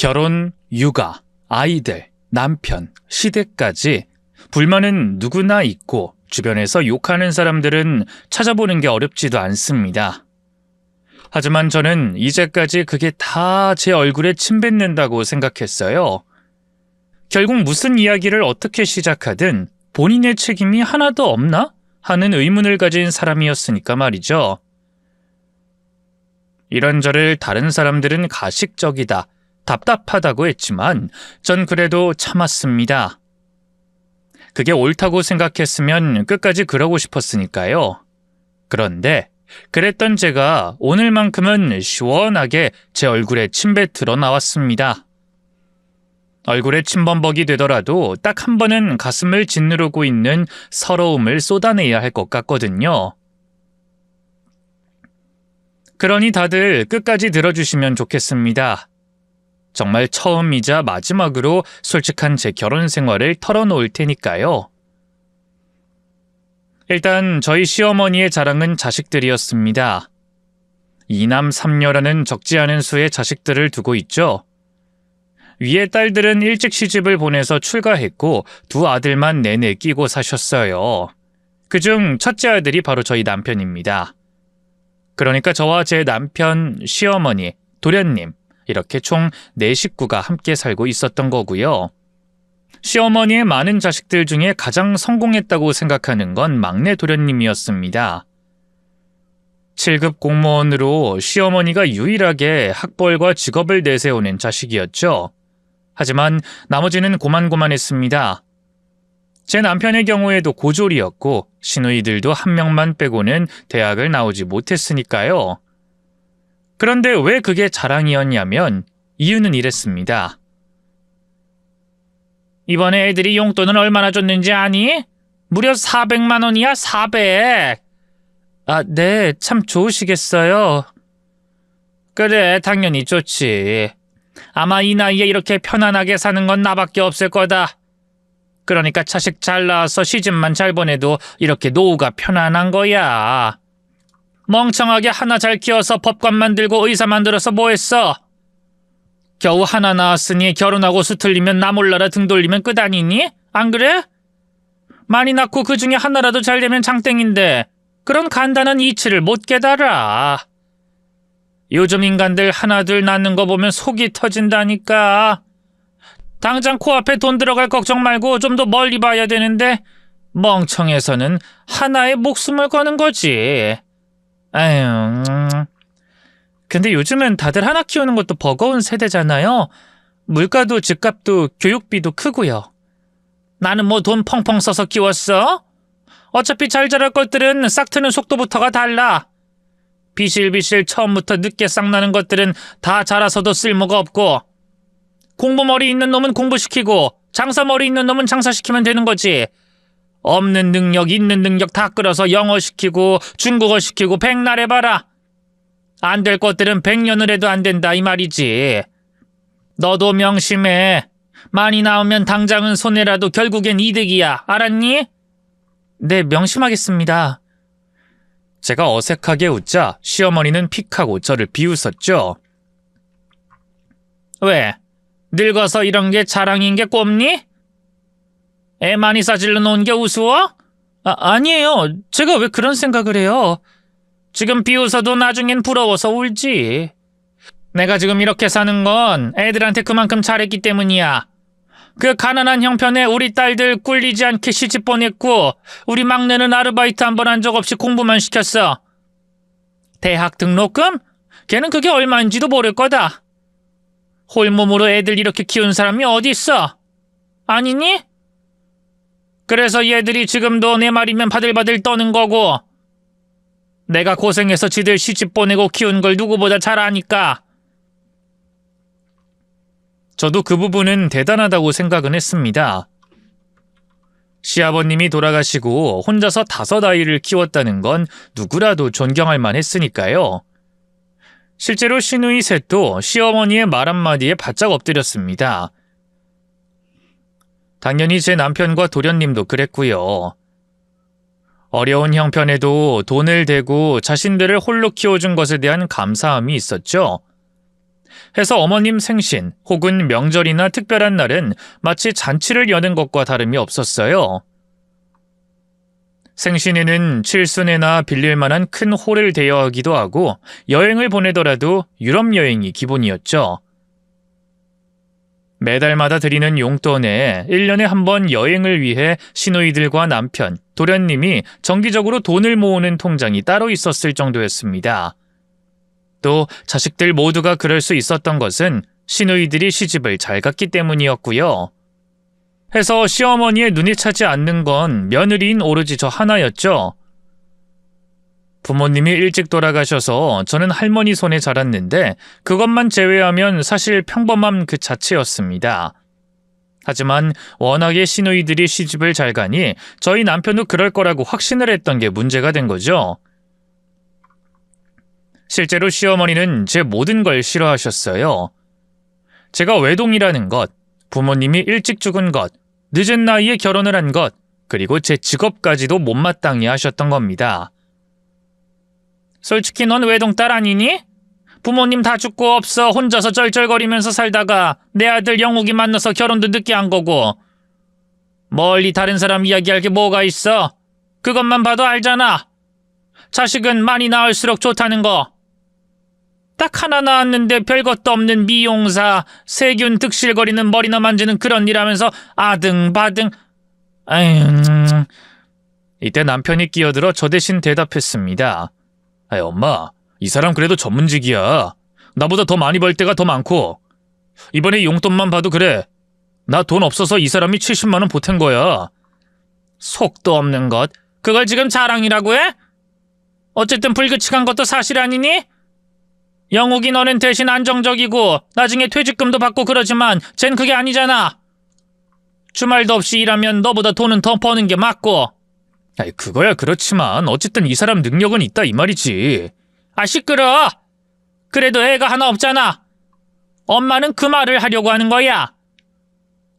결혼, 육아, 아이들, 남편, 시댁까지 불만은 누구나 있고 주변에서 욕하는 사람들은 찾아보는 게 어렵지도 않습니다. 하지만 저는 이제까지 그게 다 제 얼굴에 침 뱉는다고 생각했어요. 결국 무슨 이야기를 어떻게 시작하든 본인의 책임이 하나도 없나? 하는 의문을 가진 사람이었으니까 말이죠. 이런 저를 다른 사람들은 가식적이다, 답답하다고 했지만 전 그래도 참았습니다. 그게 옳다고 생각했으면 끝까지 그러고 싶었으니까요. 그런데 그랬던 제가 오늘만큼은 시원하게 제 얼굴에 침뱉으러 나왔습니다. 얼굴에 침범벅이 되더라도 딱 한 번은 가슴을 짓누르고 있는 서러움을 쏟아내야 할 것 같거든요. 그러니 다들 끝까지 들어주시면 좋겠습니다. 정말 처음이자 마지막으로 솔직한 제 결혼 생활을 털어놓을 테니까요. 일단 저희 시어머니의 자랑은 자식들이었습니다. 2남 3녀라는 적지 않은 수의 자식들을 두고 있죠. 위에 딸들은 일찍 시집을 보내서 출가했고 두 아들만 내내 끼고 사셨어요. 그중 첫째 아들이 바로 저희 남편입니다. 그러니까 저와 제 남편, 시어머니, 도련님 이렇게 총 4식구가 함께 살고 있었던 거고요. 시어머니의 많은 자식들 중에 가장 성공했다고 생각하는 건 막내 도련님이었습니다. 7급 공무원으로 시어머니가 유일하게 학벌과 직업을 내세우는 자식이었죠. 하지만 나머지는 고만고만했습니다. 제 남편의 경우에도 고졸이었고 시누이들도 한 명만 빼고는 대학을 나오지 못했으니까요. 그런데 왜 그게 자랑이었냐면 이유는 이랬습니다. 이번에 애들이 용돈은 얼마나 줬는지 아니? 무려 400만 원이야, 400. 아, 네, 참 좋으시겠어요. 그래, 당연히 좋지. 아마 이 나이에 이렇게 편안하게 사는 건 나밖에 없을 거다. 그러니까 자식 잘 낳아서 시집만 잘 보내도 이렇게 노후가 편안한 거야. 멍청하게 하나 잘 키워서 법관 만들고 의사 만들어서 뭐 했어? 겨우 하나 낳았으니 결혼하고 수틀리면 나 몰라라 등 돌리면 끝 아니니? 안 그래? 많이 낳고 그 중에 하나라도 잘 되면 장땡인데 그런 간단한 이치를 못 깨달아. 요즘 인간들 하나 둘 낳는 거 보면 속이 터진다니까. 당장 코앞에 돈 들어갈 걱정 말고 좀 더 멀리 봐야 되는데 멍청해서는 하나의 목숨을 거는 거지. 아유. 근데 요즘은 다들 하나 키우는 것도 버거운 세대잖아요. 물가도 집값도 교육비도 크고요. 나는 뭐 돈 펑펑 써서 키웠어? 어차피 잘 자랄 것들은 싹 트는 속도부터가 달라. 비실비실 처음부터 늦게 싹 나는 것들은 다 자라서도 쓸모가 없고 공부머리 있는 놈은 공부시키고 장사머리 있는 놈은 장사시키면 되는 거지. 없는 능력 있는 능력 다 끌어서 영어 시키고 중국어 시키고 백날 해봐라. 안 될 것들은 100년을 해도 안 된다 이 말이지. 너도 명심해. 많이 나오면 당장은 손해라도 결국엔 이득이야. 알았니? 네, 명심하겠습니다. 제가 어색하게 웃자 시어머니는 픽하고 저를 비웃었죠. 왜? 늙어서 이런 게 자랑인 게 꼽니? 애 많이 싸질러 놓은 게 우스워? 아니에요. 제가 왜 그런 생각을 해요. 지금 비웃어도 나중엔 부러워서 울지. 내가 지금 이렇게 사는 건 애들한테 그만큼 잘했기 때문이야. 그 가난한 형편에 우리 딸들 꿀리지 않게 시집 보냈고 우리 막내는 아르바이트 한 번 한 적 없이 공부만 시켰어. 대학 등록금? 걔는 그게 얼마인지도 모를 거다. 홀몸으로 애들 이렇게 키운 사람이 어디 있어? 아니니? 그래서 얘들이 지금도 내 말이면 바들바들 떠는 거고 내가 고생해서 지들 시집 보내고 키운 걸 누구보다 잘 아니까. 저도 그 부분은 대단하다고 생각은 했습니다. 시아버님이 돌아가시고 혼자서 5아이를 키웠다는 건 누구라도 존경할 만했으니까요. 실제로 시누이 셋도 시어머니의 말 한마디에 바짝 엎드렸습니다. 당연히 제 남편과 도련님도 그랬고요. 어려운 형편에도 돈을 대고 자신들을 홀로 키워준 것에 대한 감사함이 있었죠. 해서 어머님 생신 혹은 명절이나 특별한 날은 마치 잔치를 여는 것과 다름이 없었어요. 생신에는 칠순회나 빌릴 만한 큰 홀을 대여하기도 하고 여행을 보내더라도 유럽 여행이 기본이었죠. 매달마다 드리는 용돈에 1년에 한 번 여행을 위해 시누이들과 남편, 도련님이 정기적으로 돈을 모으는 통장이 따로 있었을 정도였습니다. 또 자식들 모두가 그럴 수 있었던 것은 시누이들이 시집을 잘 갔기 때문이었고요. 해서 시어머니의 눈이 차지 않는 건 며느리인 오로지 저 하나였죠. 부모님이 일찍 돌아가셔서 저는 할머니 손에 자랐는데 그것만 제외하면 사실 평범함 그 자체였습니다. 하지만 워낙에 시누이들이 시집을 잘 가니 저희 남편도 그럴 거라고 확신을 했던 게 문제가 된 거죠. 실제로 시어머니는 제 모든 걸 싫어하셨어요. 제가 외동이라는 것, 부모님이 일찍 죽은 것, 늦은 나이에 결혼을 한 것, 그리고 제 직업까지도 못마땅해 하셨던 겁니다. 솔직히 넌 외동딸 아니니? 부모님 다 죽고 없어 혼자서 쩔쩔거리면서 살다가 내 아들 영욱이 만나서 결혼도 늦게 한 거고. 멀리 다른 사람 이야기할 게 뭐가 있어? 그것만 봐도 알잖아. 자식은 많이 낳을수록 좋다는 거. 딱 하나 낳았는데 별것도 없는 미용사, 세균 득실거리는 머리나 만지는 그런 일 하면서 아등바등. 이때 남편이 끼어들어 저 대신 대답했습니다. 엄마, 이 사람 그래도 전문직이야. 나보다 더 많이 벌 때가 더 많고. 이번에 용돈만 봐도 그래. 나 돈 없어서 이 사람이 70만 원 보탠 거야. 속도 없는 것. 그걸 지금 자랑이라고 해? 어쨌든 불규칙한 것도 사실 아니니? 영욱이 너는 대신 안정적이고 나중에 퇴직금도 받고 그러지만 쟨 그게 아니잖아. 주말도 없이 일하면 너보다 돈은 더 버는 게 맞고. 그거야 그렇지만 어쨌든 이 사람 능력은 있다 이 말이지. 시끄러워. 그래도 애가 하나 없잖아. 엄마는 그 말을 하려고 하는 거야.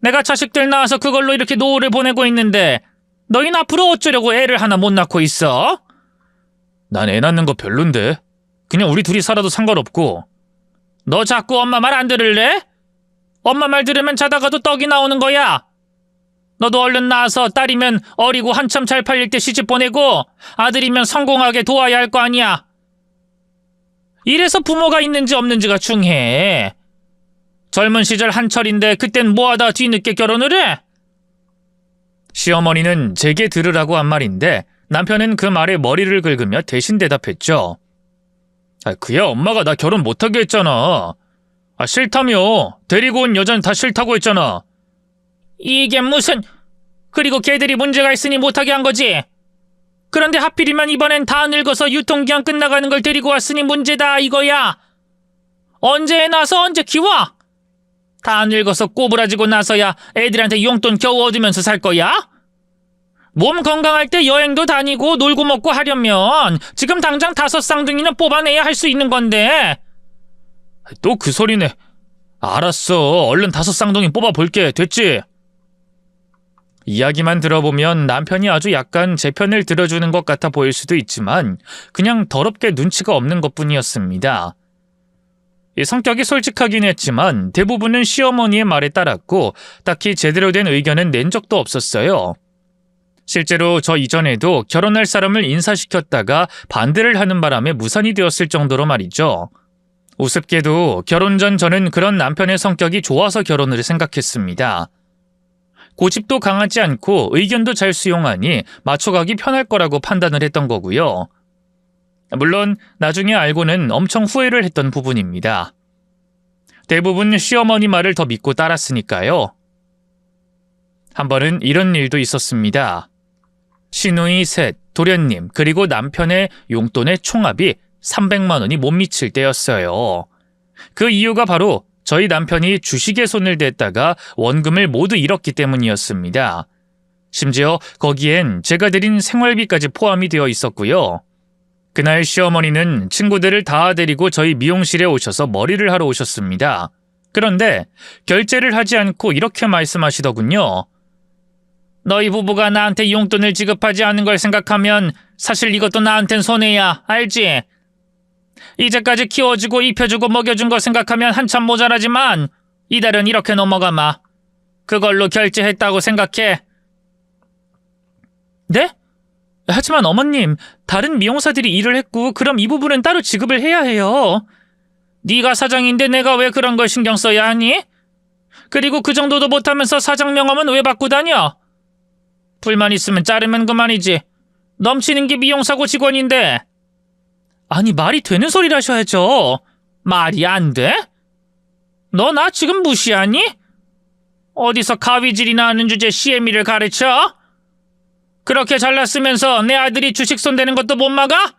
내가 자식들 낳아서 그걸로 이렇게 노후를 보내고 있는데 너희는 앞으로 어쩌려고 애를 하나 못 낳고 있어? 난 애 낳는 거 별론데. 그냥 우리 둘이 살아도 상관없고. 너 자꾸 엄마 말 안 들을래? 엄마 말 들으면 자다가도 떡이 나오는 거야. 너도 얼른 낳아서 딸이면 어리고 한참 잘 팔릴 때 시집 보내고 아들이면 성공하게 도와야 할 거 아니야. 이래서 부모가 있는지 없는지가 중요해. 젊은 시절 한철인데 그땐 뭐하다 뒤늦게 결혼을 해? 시어머니는 제게 들으라고 한 말인데 남편은 그 말에 머리를 긁으며 대신 대답했죠. 그야 엄마가 나 결혼 못하게 했잖아. 싫다며. 데리고 온 여자는 다 싫다고 했잖아. 이게 무슨... 그리고 걔들이 문제가 있으니 못하게 한 거지. 그런데 하필이면 이번엔 다 늙어서 유통기한 끝나가는 걸 데리고 왔으니 문제다 이거야. 언제 애 낳아서 언제 키워? 다 늙어서 꼬부라지고 나서야 애들한테 용돈 겨우 얻으면서 살 거야? 몸 건강할 때 여행도 다니고 놀고 먹고 하려면 지금 당장 5쌍둥이는 뽑아내야 할 수 있는 건데. 또 그 소리네. 알았어. 얼른 5쌍둥이 뽑아볼게. 됐지? 이야기만 들어보면 남편이 아주 약간 제 편을 들어주는 것 같아 보일 수도 있지만 그냥 더럽게 눈치가 없는 것뿐이었습니다. 성격이 솔직하긴 했지만 대부분은 시어머니의 말에 따랐고 딱히 제대로 된 의견은 낸 적도 없었어요. 실제로 저 이전에도 결혼할 사람을 인사시켰다가 반대를 하는 바람에 무산이 되었을 정도로 말이죠. 우습게도 결혼 전 저는 그런 남편의 성격이 좋아서 결혼을 생각했습니다. 고집도 강하지 않고 의견도 잘 수용하니 맞춰가기 편할 거라고 판단을 했던 거고요. 물론 나중에 알고는 엄청 후회를 했던 부분입니다. 대부분 시어머니 말을 더 믿고 따랐으니까요. 한 번은 이런 일도 있었습니다. 시누이 셋, 도련님, 그리고 남편의 용돈의 총합이 300만 원이 못 미칠 때였어요. 그 이유가 바로 저희 남편이 주식에 손을 댔다가 원금을 모두 잃었기 때문이었습니다. 심지어 거기엔 제가 드린 생활비까지 포함이 되어 있었고요. 그날 시어머니는 친구들을 다 데리고 저희 미용실에 오셔서 머리를 하러 오셨습니다. 그런데 결제를 하지 않고 이렇게 말씀하시더군요. 너희 부부가 나한테 용돈을 지급하지 않은 걸 생각하면 사실 이것도 나한텐 손해야. 알지? 이제까지 키워주고 입혀주고 먹여준 거 생각하면 한참 모자라지만 이달은 이렇게 넘어가마. 그걸로 결제했다고 생각해. 네? 하지만 어머님, 다른 미용사들이 일을 했고 그럼 이 부분은 따로 지급을 해야 해요. 네가 사장인데 내가 왜 그런 걸 신경 써야 하니? 그리고 그 정도도 못하면서 사장 명함은 왜 받고 다녀? 불만 있으면 자르면 그만이지. 넘치는 게 미용사고 직원인데. 아니, 말이 되는 소리를 하셔야죠. 말이 안 돼? 너 나 지금 무시하니? 어디서 가위질이나 하는 주제 CME를 가르쳐? 그렇게 잘났으면서 내 아들이 주식 손대는 것도 못 막아?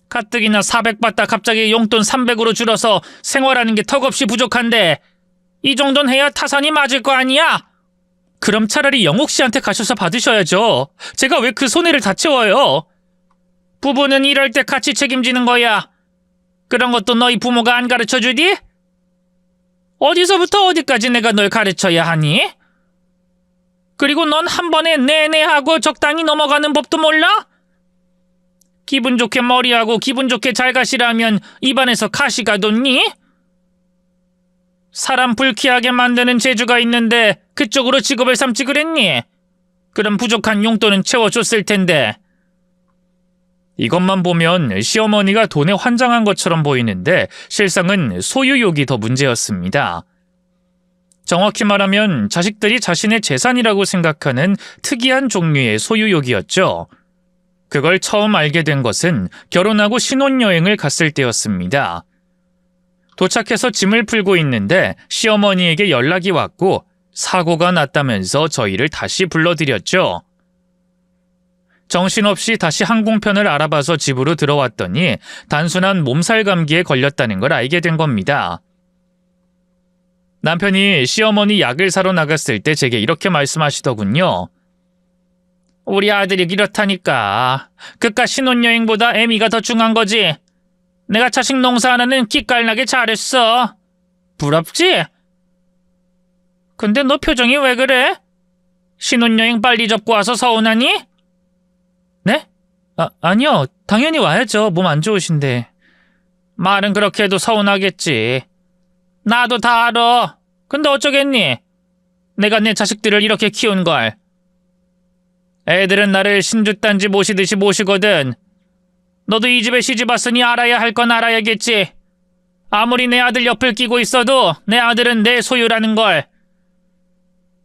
가뜩이나 400 받다 갑자기 용돈 300으로 줄어서 생활하는 게 턱없이 부족한데 이 정도는 해야 타산이 맞을 거 아니야? 그럼 차라리 영옥 씨한테 가셔서 받으셔야죠. 제가 왜 그 손해를 다 채워요? 부부는 이럴 때 같이 책임지는 거야. 그런 것도 너희 부모가 안 가르쳐주디? 어디서부터 어디까지 내가 널 가르쳐야 하니? 그리고 넌 한 번에 네네 하고 적당히 넘어가는 법도 몰라? 기분 좋게 머리하고 기분 좋게 잘 가시라면 입안에서 가시가 돋니? 사람 불쾌하게 만드는 재주가 있는데 그쪽으로 직업을 삼지 그랬니? 그럼 부족한 용돈은 채워줬을 텐데. 이것만 보면 시어머니가 돈에 환장한 것처럼 보이는데 실상은 소유욕이 더 문제였습니다. 정확히 말하면 자식들이 자신의 재산이라고 생각하는 특이한 종류의 소유욕이었죠. 그걸 처음 알게 된 것은 결혼하고 신혼여행을 갔을 때였습니다. 도착해서 짐을 풀고 있는데 시어머니에게 연락이 왔고 사고가 났다면서 저희를 다시 불러들였죠. 정신없이 다시 항공편을 알아봐서 집으로 들어왔더니 단순한 몸살 감기에 걸렸다는 걸 알게 된 겁니다. 남편이 시어머니 약을 사러 나갔을 때 제게 이렇게 말씀하시더군요. 우리 아들이 이렇다니까. 그깟 신혼여행보다 애미가 더 중요한 거지. 내가 자식 농사 하나는 기깔나게 잘했어. 부럽지? 근데 너 표정이 왜 그래? 신혼여행 빨리 접고 와서 서운하니? 네? 아니요. 당연히 와야죠. 몸 안 좋으신데. 말은 그렇게 해도 서운하겠지. 나도 다 알아. 근데 어쩌겠니? 내가 내 자식들을 이렇게 키운걸. 애들은 나를 신주단지 모시듯이 모시거든. 너도 이 집에 시집 왔으니 알아야 할 건 알아야겠지. 아무리 내 아들 옆을 끼고 있어도 내 아들은 내 소유라는 걸.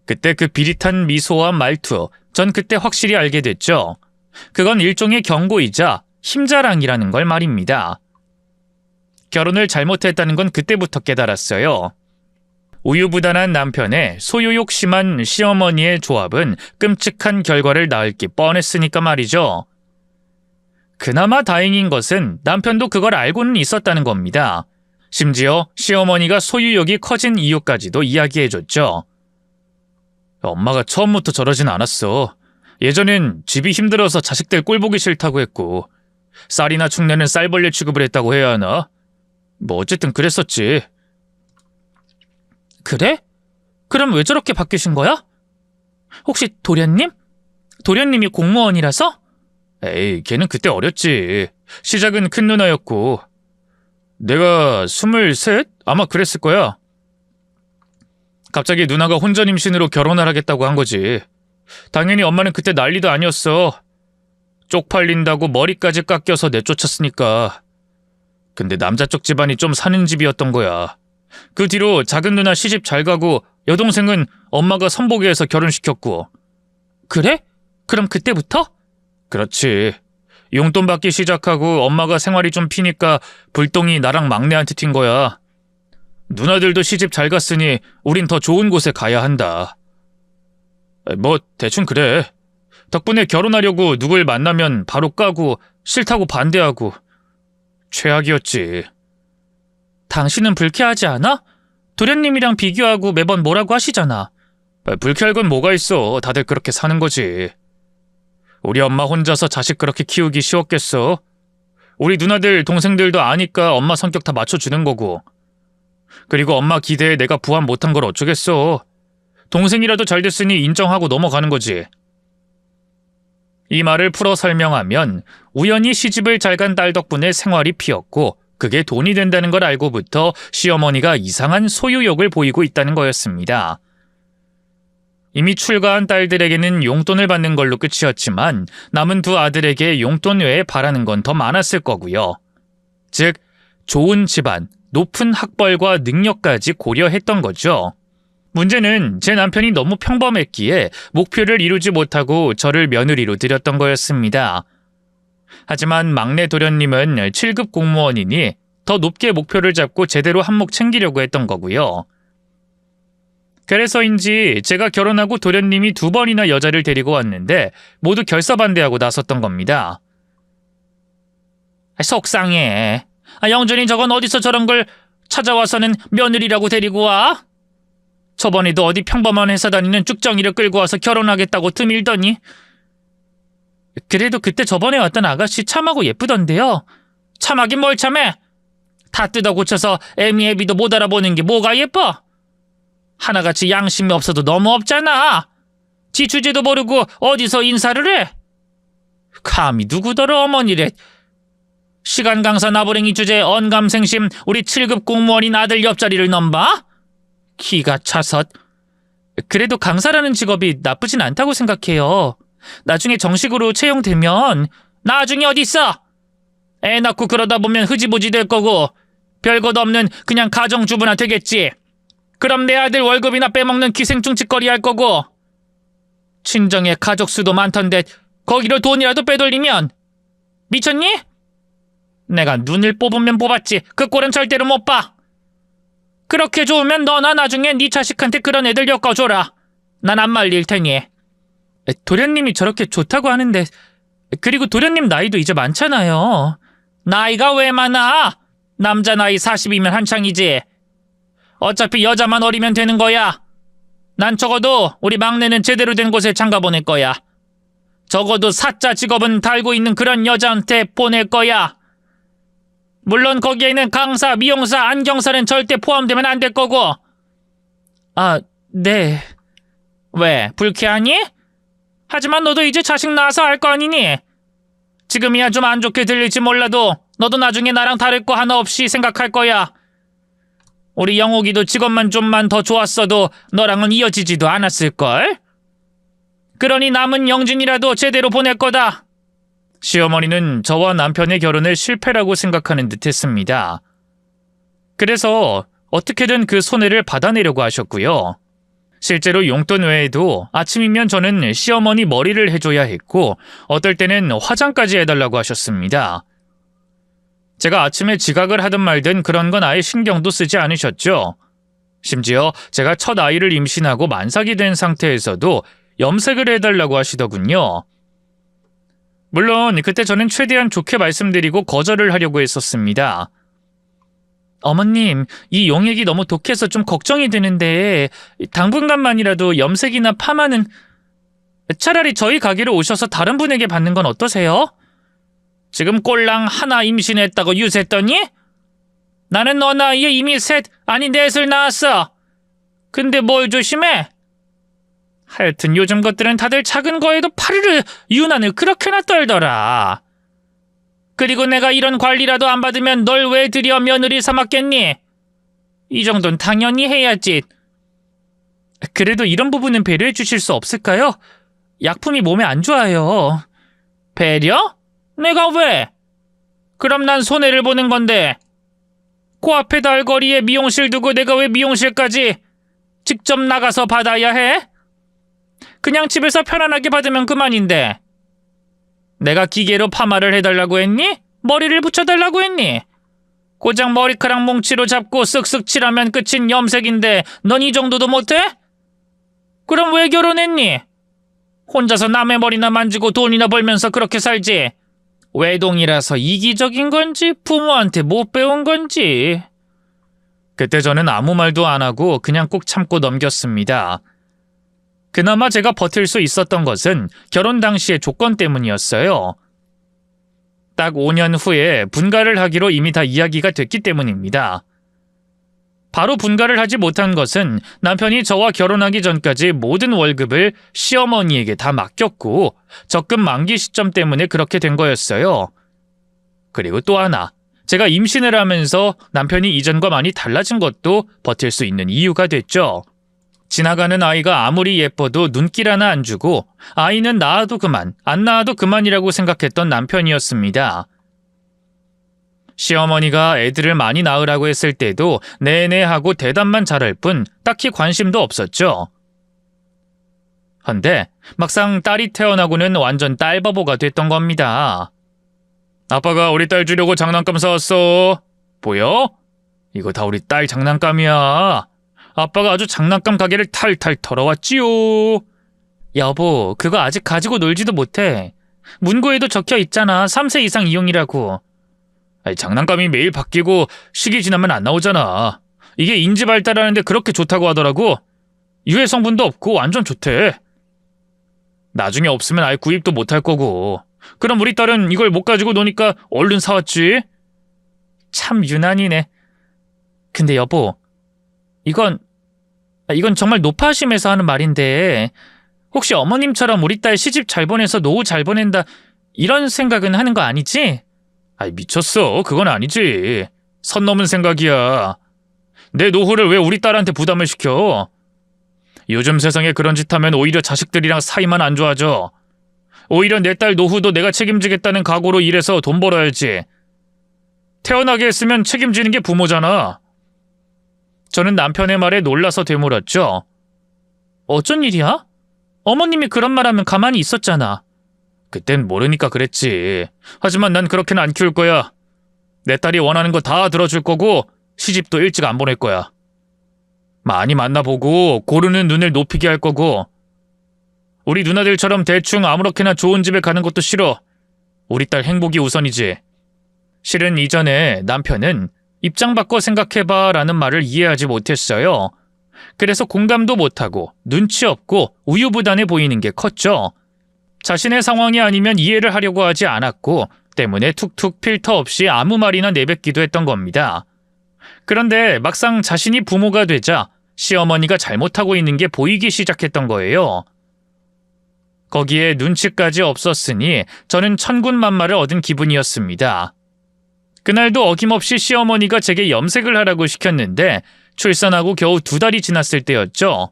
그때 그 비릿한 미소와 말투, 전 그때 확실히 알게 됐죠. 그건 일종의 경고이자 힘자랑이라는 걸 말입니다. 결혼을 잘못했다는 건 그때부터 깨달았어요. 우유부단한 남편의 소유욕 심한 시어머니의 조합은 끔찍한 결과를 낳을 게 뻔했으니까 말이죠. 그나마 다행인 것은 남편도 그걸 알고는 있었다는 겁니다. 심지어 시어머니가 소유욕이 커진 이유까지도 이야기해줬죠. 엄마가 처음부터 저러진 않았어. 예전엔 집이 힘들어서 자식들 꼴보기 싫다고 했고 쌀이나 축내는 쌀벌레 취급을 했다고 해야 하나? 뭐 어쨌든 그랬었지. 그래? 그럼 왜 저렇게 바뀌신 거야? 혹시 도련님? 도련님이 공무원이라서? 에이, 걔는 그때 어렸지. 시작은 큰 누나였고. 내가 23? 아마 그랬을 거야. 갑자기 누나가 혼전 임신으로 결혼을 하겠다고 한 거지. 당연히 엄마는 그때 난리도 아니었어. 쪽팔린다고 머리까지 깎여서 내쫓았으니까. 근데 남자 쪽 집안이 좀 사는 집이었던 거야. 그 뒤로 작은 누나 시집 잘 가고 여동생은 엄마가 선보기해서 결혼시켰고. 그래? 그럼 그때부터? 그렇지. 용돈 받기 시작하고 엄마가 생활이 좀 피니까 불똥이 나랑 막내한테 튄 거야. 누나들도 시집 잘 갔으니 우린 더 좋은 곳에 가야 한다. 뭐 대충 그래. 덕분에 결혼하려고 누굴 만나면 바로 까고 싫다고 반대하고. 최악이었지. 당신은 불쾌하지 않아? 도련님이랑 비교하고 매번 뭐라고 하시잖아. 불쾌할 건 뭐가 있어. 다들 그렇게 사는 거지. 우리 엄마 혼자서 자식 그렇게 키우기 쉬웠겠어? 우리 누나들 동생들도 아니까 엄마 성격 다 맞춰주는 거고. 그리고 엄마 기대에 내가 부합 못한 걸 어쩌겠어. 동생이라도 잘 됐으니 인정하고 넘어가는 거지. 이 말을 풀어 설명하면 우연히 시집을 잘 간 딸 덕분에 생활이 피었고 그게 돈이 된다는 걸 알고부터 시어머니가 이상한 소유욕을 보이고 있다는 거였습니다. 이미 출가한 딸들에게는 용돈을 받는 걸로 끝이었지만 남은 두 아들에게 용돈 외에 바라는 건 더 많았을 거고요. 즉, 좋은 집안, 높은 학벌과 능력까지 고려했던 거죠. 문제는 제 남편이 너무 평범했기에 목표를 이루지 못하고 저를 며느리로 들였던 거였습니다. 하지만 막내 도련님은 7급 공무원이니 더 높게 목표를 잡고 제대로 한몫 챙기려고 했던 거고요. 그래서인지 제가 결혼하고 도련님이 2번이나 여자를 데리고 왔는데 모두 결사반대하고 나섰던 겁니다. 속상해. 영준이 저건 어디서 저런 걸 찾아와서는 며느리라고 데리고 와? 저번에도 어디 평범한 회사 다니는 쭉정이를 끌고 와서 결혼하겠다고 드밀더니. 그래도 그때 저번에 왔던 아가씨 참하고 예쁘던데요. 참하긴 뭘 참해. 다 뜯어 고쳐서 애미애비도 못 알아보는 게 뭐가 예뻐? 하나같이 양심이 없어도 너무 없잖아. 지 주제도 모르고 어디서 인사를 해? 감히 누구더러 어머니래. 시간 강사 나부랭이 주제에 언감생심 우리 7급 공무원인 아들 옆자리를 넘봐? 기가 차서. 그래도 강사라는 직업이 나쁘진 않다고 생각해요. 나중에 정식으로 채용되면 나중에 어딨어? 애 낳고 그러다 보면 흐지부지 될 거고 별것 없는 그냥 가정주부나 되겠지. 그럼 내 아들 월급이나 빼먹는 기생충 짓거리 할 거고. 친정에 가족 수도 많던데 거기로 돈이라도 빼돌리면 미쳤니? 내가 눈을 뽑으면 뽑았지 그 꼴은 절대로 못 봐. 그렇게 좋으면 너나 나중에 네 자식한테 그런 애들 엮어줘라. 난 안 말릴 테니. 도련님이 저렇게 좋다고 하는데 그리고 도련님 나이도 이제 많잖아요. 나이가 왜 많아? 남자 나이 40이면 한창이지. 어차피 여자만 어리면 되는 거야. 난 적어도 우리 막내는 제대로 된 곳에 장가 보낼 거야. 적어도 사자 직업은 달고 있는 그런 여자한테 보낼 거야. 물론 거기에는 강사, 미용사, 안경사는 절대 포함되면 안 될 거고. 아, 네. 왜? 불쾌하니? 하지만 너도 이제 자식 낳아서 알 거 아니니? 지금이야 좀 안 좋게 들릴지 몰라도 너도 나중에 나랑 다를 거 하나 없이 생각할 거야. 우리 영옥이도 직업만 좀만 더 좋았어도 너랑은 이어지지도 않았을걸? 그러니 남은 영진이라도 제대로 보낼 거다. 시어머니는 저와 남편의 결혼을 실패라고 생각하는 듯 했습니다. 그래서 어떻게든 그 손해를 받아내려고 하셨고요. 실제로 용돈 외에도 아침이면 저는 시어머니 머리를 해줘야 했고 어떨 때는 화장까지 해달라고 하셨습니다. 제가 아침에 지각을 하든 말든 그런 건 아예 신경도 쓰지 않으셨죠. 심지어 제가 첫 아이를 임신하고 만삭이 된 상태에서도 염색을 해달라고 하시더군요. 물론 그때 저는 최대한 좋게 말씀드리고 거절을 하려고 했었습니다. 어머님, 이 용액이 너무 독해서 좀 걱정이 되는데 당분간만이라도 염색이나 파마는 차라리 저희 가게로 오셔서 다른 분에게 받는 건 어떠세요? 지금 꼴랑 하나 임신했다고 유세했더니? 나는 너 나이에 이미 셋, 아니 넷을 낳았어. 근데 뭘 조심해? 하여튼 요즘 것들은 다들 작은 거에도 파르르 유난을 그렇게나 떨더라. 그리고 내가 이런 관리라도 안 받으면 널 왜 들여 며느리 삼았겠니? 이 정도는 당연히 해야지. 그래도 이런 부분은 배려해 주실 수 없을까요? 약품이 몸에 안 좋아요. 배려? 내가 왜? 그럼 난 손해를 보는 건데. 코앞에 달거리에 미용실 두고 내가 왜 미용실까지 직접 나가서 받아야 해? 그냥 집에서 편안하게 받으면 그만인데. 내가 기계로 파마를 해달라고 했니? 머리를 붙여달라고 했니? 고작 머리카락 뭉치로 잡고 쓱쓱 칠하면 끝인 염색인데 넌 이 정도도 못해? 그럼 왜 결혼했니? 혼자서 남의 머리나 만지고 돈이나 벌면서 그렇게 살지. 외동이라서 이기적인 건지 부모한테 못 배운 건지. 그때 저는 아무 말도 안 하고 그냥 꼭 참고 넘겼습니다. 그나마 제가 버틸 수 있었던 것은 결혼 당시의 조건 때문이었어요. 딱 5년 후에 분가를 하기로 이미 다 이야기가 됐기 때문입니다. 바로 분가를 하지 못한 것은 남편이 저와 결혼하기 전까지 모든 월급을 시어머니에게 다 맡겼고 적금 만기 시점 때문에 그렇게 된 거였어요. 그리고 또 하나, 제가 임신을 하면서 남편이 이전과 많이 달라진 것도 버틸 수 있는 이유가 됐죠. 지나가는 아이가 아무리 예뻐도 눈길 하나 안 주고 아이는 낳아도 그만, 안 낳아도 그만이라고 생각했던 남편이었습니다. 시어머니가 애들을 많이 낳으라고 했을 때도 네네 하고 대답만 잘할 뿐 딱히 관심도 없었죠. 헌데 막상 딸이 태어나고는 완전 딸바보가 됐던 겁니다. 아빠가 우리 딸 주려고 장난감 사왔어. 보여? 이거 다 우리 딸 장난감이야. 아빠가 아주 장난감 가게를 탈탈 털어왔지요. 여보, 그거 아직 가지고 놀지도 못해. 문구에도 적혀 있잖아. 3세 이상 이용이라고. 아니, 장난감이 매일 바뀌고 시기 지나면 안 나오잖아. 이게 인지 발달하는데 그렇게 좋다고 하더라고. 유해 성분도 없고 완전 좋대. 나중에 없으면 아예 구입도 못할 거고. 그럼 우리 딸은 이걸 못 가지고 노니까 얼른 사왔지. 참 유난이네. 근데 여보, 이건 정말 노파심에서 하는 말인데 혹시 어머님처럼 우리 딸 시집 잘 보내서 노후 잘 보낸다 이런 생각은 하는 거 아니지? 아이, 미쳤어. 그건 아니지. 선 넘은 생각이야. 내 노후를 왜 우리 딸한테 부담을 시켜? 요즘 세상에 그런 짓 하면 오히려 자식들이랑 사이만 안 좋아져. 오히려 내 딸 노후도 내가 책임지겠다는 각오로 일해서 돈 벌어야지. 태어나게 했으면 책임지는 게 부모잖아. 저는 남편의 말에 놀라서 되물었죠. 어쩐 일이야? 어머님이 그런 말하면 가만히 있었잖아. 그땐 모르니까 그랬지. 하지만 난 그렇게는 안 키울 거야. 내 딸이 원하는 거 다 들어줄 거고 시집도 일찍 안 보낼 거야. 많이 만나보고 고르는 눈을 높이게 할 거고 우리 누나들처럼 대충 아무렇게나 좋은 집에 가는 것도 싫어. 우리 딸 행복이 우선이지. 실은 이전에 남편은 입장 바꿔 생각해봐 라는 말을 이해하지 못했어요. 그래서 공감도 못하고 눈치 없고 우유부단해 보이는 게 컸죠. 자신의 상황이 아니면 이해를 하려고 하지 않았고 때문에 툭툭 필터 없이 아무 말이나 내뱉기도 했던 겁니다. 그런데 막상 자신이 부모가 되자 시어머니가 잘못하고 있는 게 보이기 시작했던 거예요. 거기에 눈치까지 없었으니 저는 천군만마를 얻은 기분이었습니다. 그날도 어김없이 시어머니가 제게 염색을 하라고 시켰는데 출산하고 겨우 2달이 지났을 때였죠.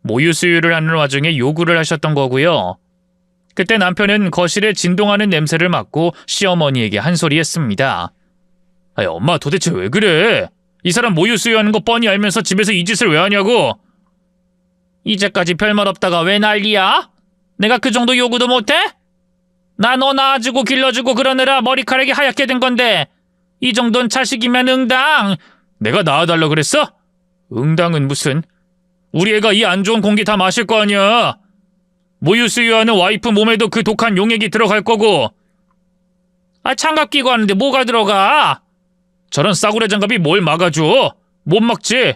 모유 수유를 하는 와중에 요구를 하셨던 거고요. 그때 남편은 거실에 진동하는 냄새를 맡고 시어머니에게 한 소리 했습니다. 아니, 엄마 도대체 왜 그래? 이 사람 모유 수유하는 거 뻔히 알면서 집에서 이 짓을 왜 하냐고? 이제까지 별말 없다가 왜 난리야? 내가 그 정도 요구도 못해? 나 너 낳아주고 길러주고 그러느라 머리카락이 하얗게 된 건데 이 정도는 자식이면 응당. 내가 낳아달라 그랬어? 응당은 무슨. 우리 애가 이 안 좋은 공기 다 마실 거 아니야. 모유 수유하는 와이프 몸에도 그 독한 용액이 들어갈 거고. 아, 장갑 끼고 하는데 뭐가 들어가? 저런 싸구려 장갑이 뭘 막아줘? 못 막지.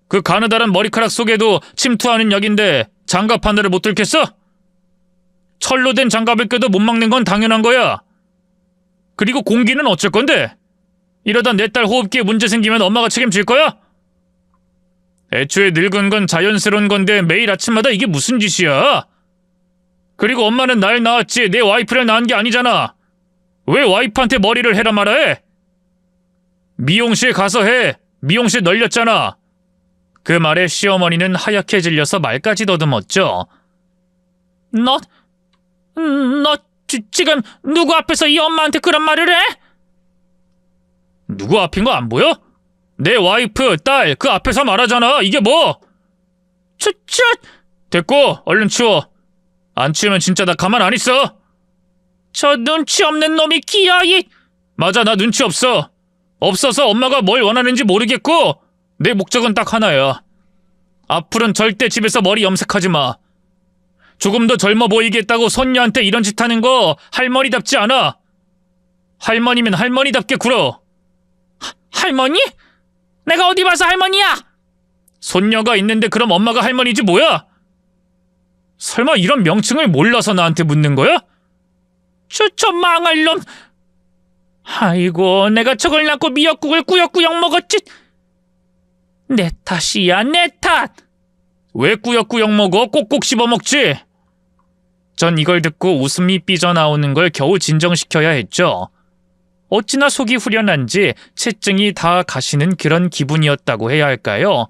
그 가느다란 머리카락 속에도 침투하는 약인데 장갑 하나를 못 들겠어? 철로 된 장갑을 껴도 못 막는 건 당연한 거야. 그리고 공기는 어쩔 건데? 이러다 내 딸 호흡기에 문제 생기면 엄마가 책임질 거야? 애초에 늙은 건 자연스러운 건데 매일 아침마다 이게 무슨 짓이야? 그리고 엄마는 날 낳았지 내 와이프를 낳은 게 아니잖아. 왜 와이프한테 머리를 해라 말아해? 미용실 가서 해. 미용실 널렸잖아. 그 말에 시어머니는 하얗게 질려서 말까지 더듬었죠. 너 지금 누구 앞에서 이 엄마한테 그런 말을 해? 누구 앞인 거 안 보여? 내 와이프, 딸, 그 앞에서 말하잖아. 이게 뭐? 됐고, 얼른 치워. 안 치우면 진짜 나 가만 안 있어. 저 눈치 없는 놈이 기어이. 맞아, 나 눈치 없어. 없어서 엄마가 뭘 원하는지 모르겠고 내 목적은 딱 하나야. 앞으로는 절대 집에서 머리 염색하지 마. 조금 더 젊어 보이겠다고 손녀한테 이런 짓 하는 거 할머니답지 않아. 할머니면 할머니답게 굴어. 할머니? 내가 어디 봐서 할머니야? 손녀가 있는데 그럼 엄마가 할머니지 뭐야? 설마 이런 명칭을 몰라서 나한테 묻는 거야? 저 망할 놈. 아이고, 내가 저걸 낳고 미역국을 꾸역꾸역 먹었지. 내 탓이야, 내 탓! 왜 꾸역꾸역 먹어? 꼭꼭 씹어먹지! 전 이걸 듣고 웃음이 삐져나오는 걸 겨우 진정시켜야 했죠. 어찌나 속이 후련한지 채증이 다 가시는 그런 기분이었다고 해야 할까요?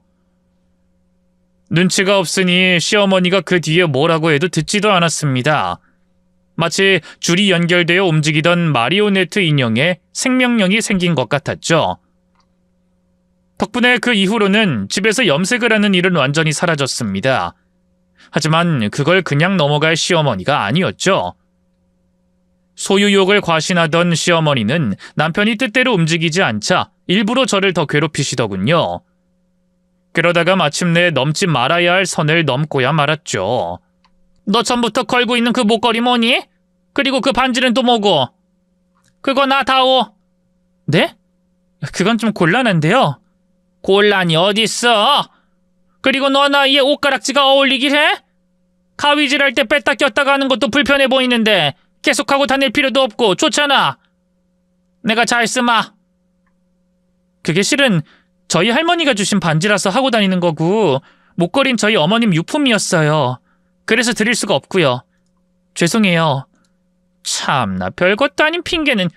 눈치가 없으니 시어머니가 그 뒤에 뭐라고 해도 듣지도 않았습니다. 마치 줄이 연결되어 움직이던 마리오네트 인형에 생명력이 생긴 것 같았죠. 덕분에 그 이후로는 집에서 염색을 하는 일은 완전히 사라졌습니다. 하지만 그걸 그냥 넘어갈 시어머니가 아니었죠. 소유욕을 과신하던 시어머니는 남편이 뜻대로 움직이지 않자 일부러 저를 더 괴롭히시더군요. 그러다가 마침내 넘지 말아야 할 선을 넘고야 말았죠. 너 전부터 걸고 있는 그 목걸이 뭐니? 그리고 그 반지는 또 뭐고? 그거 나 다오. 네? 그건 좀 곤란한데요. 곤란이 어딨어? 그리고 너 나이에 옷가락지가 어울리길 해? 가위질할 때 뺐다 꼈다가 하는 것도 불편해 보이는데 계속하고 다닐 필요도 없고 좋잖아. 내가 잘 쓰마. 그게 실은 저희 할머니가 주신 반지라서 하고 다니는 거고 목걸이는 저희 어머님 유품이었어요. 그래서 드릴 수가 없고요. 죄송해요. 참나 별것도 아닌 핑계는.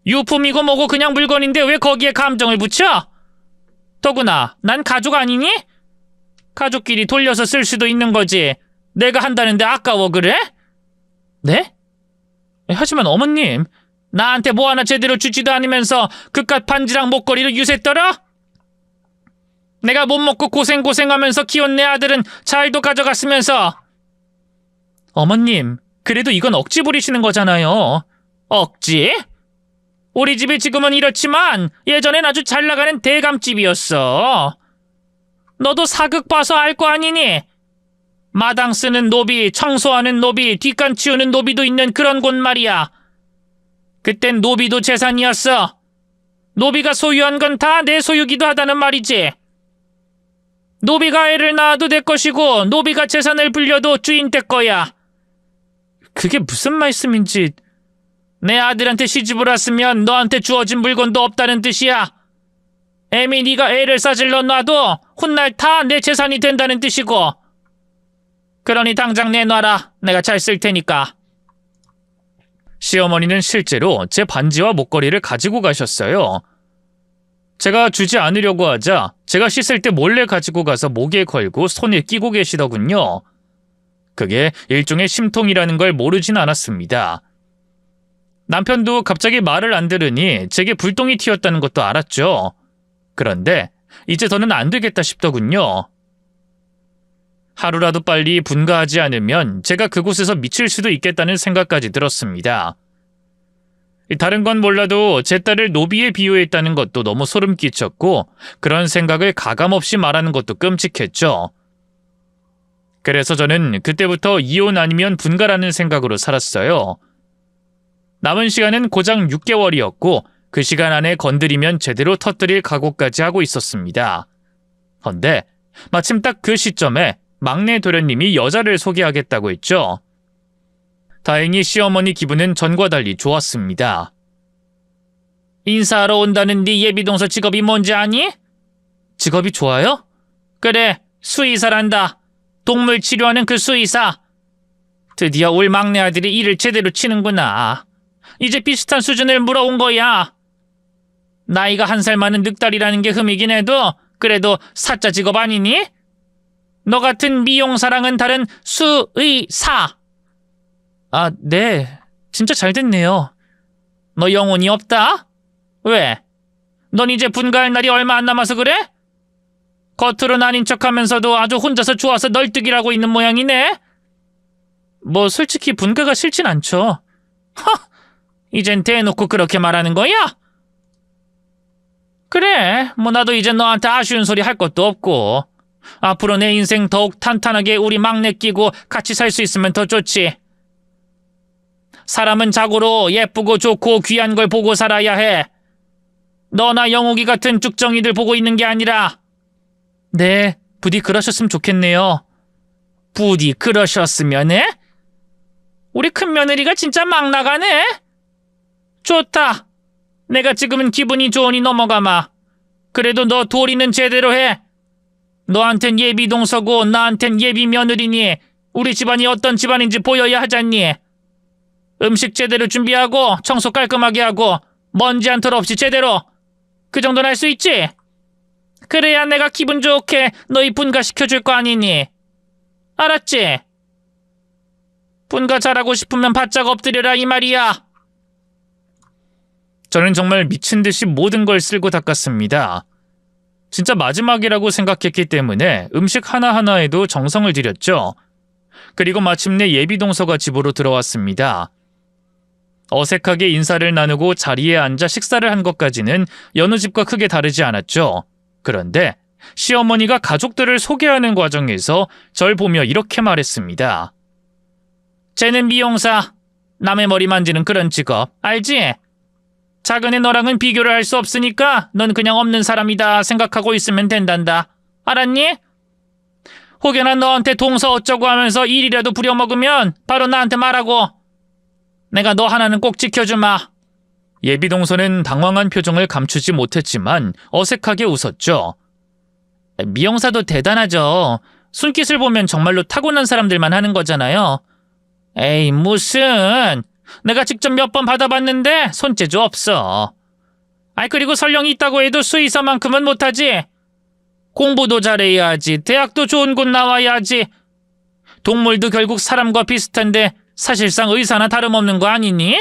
유품이고 뭐고 그냥 물건인데 왜 거기에 감정을 붙여? 더구나 난 가족 아니니? 가족끼리 돌려서 쓸 수도 있는 거지. 내가 한다는데 아까워 그래? 네? 하지만 어머님, 나한테 뭐 하나 제대로 주지도 않으면서 그깟 반지랑 목걸이를 유세 떨어? 내가 못 먹고 고생하면서 키운 내 아들은 잘도 가져갔으면서. 어머님, 그래도 이건 억지 부리시는 거잖아요. 억지? 우리 집이 지금은 이렇지만 예전엔 아주 잘 나가는 대감집이었어. 너도 사극 봐서 알 거 아니니? 마당 쓰는 노비, 청소하는 노비, 뒷간 치우는 노비도 있는 그런 곳 말이야. 그땐 노비도 재산이었어. 노비가 소유한 건 다 내 소유기도 하다는 말이지. 노비가 애를 낳아도 내 것이고 노비가 재산을 불려도 주인 때 거야. 그게 무슨 말씀인지. 내 아들한테 시집을 왔으면 너한테 주어진 물건도 없다는 뜻이야. 애미 네가 애를 싸질러 놔도 훗날 다 내 재산이 된다는 뜻이고. 그러니 당장 내놔라. 내가 잘 쓸 테니까. 시어머니는 실제로 제 반지와 목걸이를 가지고 가셨어요. 제가 주지 않으려고 하자 제가 씻을 때 몰래 가지고 가서 목에 걸고 손에 끼고 계시더군요. 그게 일종의 심통이라는 걸 모르진 않았습니다. 남편도 갑자기 말을 안 들으니 제게 불똥이 튀었다는 것도 알았죠. 그런데 이제 더는 안 되겠다 싶더군요. 하루라도 빨리 분가하지 않으면 제가 그곳에서 미칠 수도 있겠다는 생각까지 들었습니다. 다른 건 몰라도 제 딸을 노비에 비유했다는 것도 너무 소름 끼쳤고 그런 생각을 가감없이 말하는 것도 끔찍했죠. 그래서 저는 그때부터 이혼 아니면 분가라는 생각으로 살았어요. 남은 시간은 고작 6개월이었고 그 시간 안에 건드리면 제대로 터뜨릴 각오까지 하고 있었습니다. 헌데 마침 딱 그 시점에 막내 도련님이 여자를 소개하겠다고 했죠. 다행히 시어머니 기분은 전과 달리 좋았습니다. 인사하러 온다는 네 예비동서 직업이 뭔지 아니? 직업이 좋아요? 그래, 수의사란다. 동물 치료하는 그 수의사. 드디어 올 막내 아들이 일을 제대로 치는구나. 이제 비슷한 수준을 물어온 거야. 나이가 1살 많은 늑달이라는 게 흠이긴 해도 그래도 사자 직업 아니니? 너 같은 미용사랑은 다른 수의사. 아, 네. 진짜 잘 됐네요. 너 영혼이 없다? 왜? 넌 이제 분가할 날이 얼마 안 남아서 그래? 겉으로는 아닌 척하면서도 아주 혼자서 좋아서 널뛰기라고 있는 모양이네? 뭐 솔직히 분가가 싫진 않죠. 허! 이젠 대놓고 그렇게 말하는 거야? 그래, 뭐 나도 이제 너한테 아쉬운 소리 할 것도 없고 앞으로 내 인생 더욱 탄탄하게 우리 막내 끼고 같이 살 수 있으면 더 좋지. 사람은 자고로 예쁘고 좋고 귀한 걸 보고 살아야 해. 너나 영욱이 같은 쭉정이들 보고 있는 게 아니라. 네, 부디 그러셨으면 좋겠네요. 부디 그러셨으면 해? 우리 큰며느리가 진짜 막 나가네? 좋다. 내가 지금은 기분이 좋으니 넘어가마. 그래도 너 도리는 제대로 해. 너한텐 예비 동서고 나한텐 예비 며느리니 우리 집안이 어떤 집안인지 보여야 하잖니. 음식 제대로 준비하고 청소 깔끔하게 하고 먼지 한 털 없이 제대로. 그 정도는 할 수 있지? 그래야 내가 기분 좋게 너희 분가시켜줄 거 아니니. 알았지? 분가 잘하고 싶으면 바짝 엎드려라 이 말이야. 저는 정말 미친 듯이 모든 걸 쓸고 닦았습니다. 진짜 마지막이라고 생각했기 때문에 음식 하나하나에도 정성을 들였죠. 그리고 마침내 예비동서가 집으로 들어왔습니다. 어색하게 인사를 나누고 자리에 앉아 식사를 한 것까지는 여느 집과 크게 다르지 않았죠. 그런데 시어머니가 가족들을 소개하는 과정에서 절 보며 이렇게 말했습니다. 쟤는 미용사, 남의 머리 만지는 그런 직업, 알지? 작은애 너랑은 비교를 할 수 없으니까 넌 그냥 없는 사람이다 생각하고 있으면 된단다. 알았니? 혹여나 너한테 동서 어쩌고 하면서 일이라도 부려먹으면 바로 나한테 말하고. 내가 너 하나는 꼭 지켜주마. 예비동서는 당황한 표정을 감추지 못했지만 어색하게 웃었죠. 미용사도 대단하죠. 손깃을 보면 정말로 타고난 사람들만 하는 거잖아요. 에이 무슨. 내가 직접 몇 번 받아봤는데 손재주 없어. 그리고 설령이 있다고 해도 수의사만큼은 못하지. 공부도 잘해야지. 대학도 좋은 곳 나와야지. 동물도 결국 사람과 비슷한데 사실상 의사나 다름없는 거 아니니?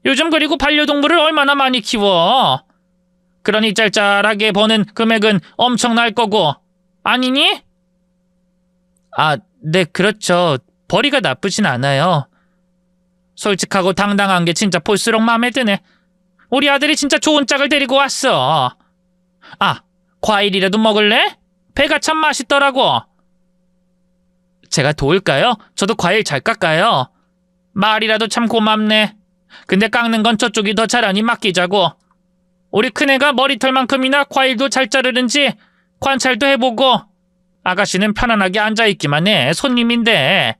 요즘 그리고 반려동물을 얼마나 많이 키워. 그러니 짤짤하게 버는 금액은 엄청날 거고. 아니니? 네 그렇죠. 벌이가 나쁘진 않아요. 솔직하고 당당한 게 진짜 볼수록 마음에 드네. 우리 아들이 진짜 좋은 짝을 데리고 왔어. 과일이라도 먹을래? 배가 참 맛있더라고. 제가 도울까요? 저도 과일 잘 깎아요. 말이라도 참 고맙네. 근데 깎는 건 저쪽이 더 잘하니 맡기자고. 우리 큰애가 머리털만큼이나 과일도 잘 자르는지 관찰도 해보고. 아가씨는 편안하게 앉아있기만 해. 손님인데.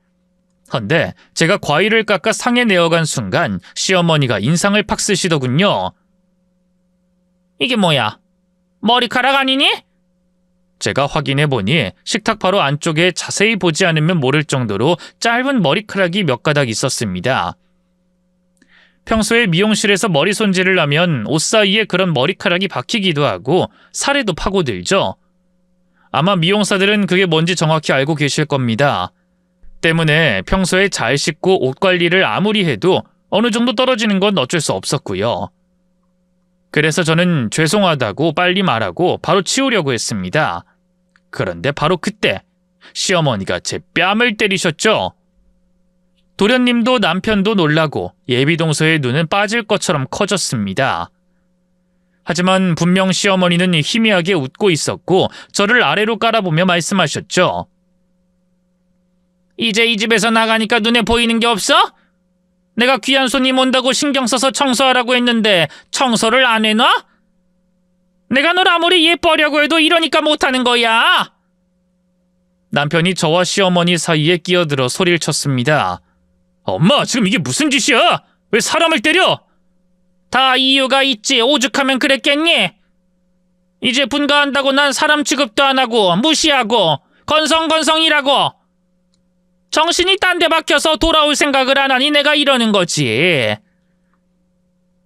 헌데 제가 과일을 깎아 상에 내어간 순간 시어머니가 인상을 팍 쓰시더군요. 이게 뭐야? 머리카락 아니니? 제가 확인해보니 식탁 바로 안쪽에 자세히 보지 않으면 모를 정도로 짧은 머리카락이 몇 가닥 있었습니다. 평소에 미용실에서 머리 손질을 하면 옷 사이에 그런 머리카락이 박히기도 하고 살에도 파고들죠. 아마 미용사들은 그게 뭔지 정확히 알고 계실 겁니다. 때문에 평소에 잘 씻고 옷 관리를 아무리 해도 어느 정도 떨어지는 건 어쩔 수 없었고요. 그래서 저는 죄송하다고 빨리 말하고 바로 치우려고 했습니다. 그런데 바로 그때 시어머니가 제 뺨을 때리셨죠. 도련님도 남편도 놀라고 예비동서의 눈은 빠질 것처럼 커졌습니다. 하지만 분명 시어머니는 희미하게 웃고 있었고 저를 아래로 깔아보며 말씀하셨죠. 이제 이 집에서 나가니까 눈에 보이는 게 없어? 내가 귀한 손님 온다고 신경 써서 청소하라고 했는데 청소를 안 해놔? 내가 널 아무리 예뻐하려고 해도 이러니까 못하는 거야. 남편이 저와 시어머니 사이에 끼어들어 소리를 쳤습니다. 엄마, 지금 이게 무슨 짓이야? 왜 사람을 때려? 다 이유가 있지. 오죽하면 그랬겠니? 이제 분가한다고 난 사람 취급도 안 하고 무시하고 건성건성이라고. 정신이 딴 데 박혀서 돌아올 생각을 안 하니 내가 이러는 거지.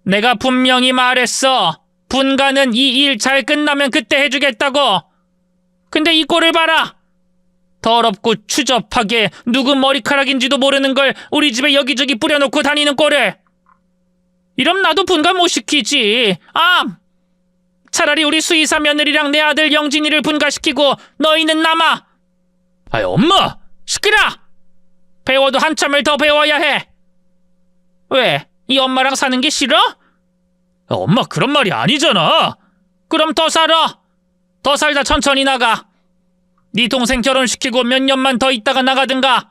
내가 분명히 말했어. 분가는 이 일 잘 끝나면 그때 해주겠다고. 근데 이 꼴을 봐라. 더럽고 추접하게 누구 머리카락인지도 모르는 걸 우리 집에 여기저기 뿌려놓고 다니는 꼴을. 이럼 나도 분가 못 시키지. 차라리 우리 수의사 며느리랑 내 아들 영진이를 분가시키고 너희는 남아. 엄마! 시끄러! 배워도 한참을 더 배워야 해. 왜? 이 엄마랑 사는 게 싫어? 엄마 그런 말이 아니잖아. 그럼 더 살아. 더 살다 천천히 나가. 네 동생 결혼시키고 몇 년만 더 있다가 나가든가.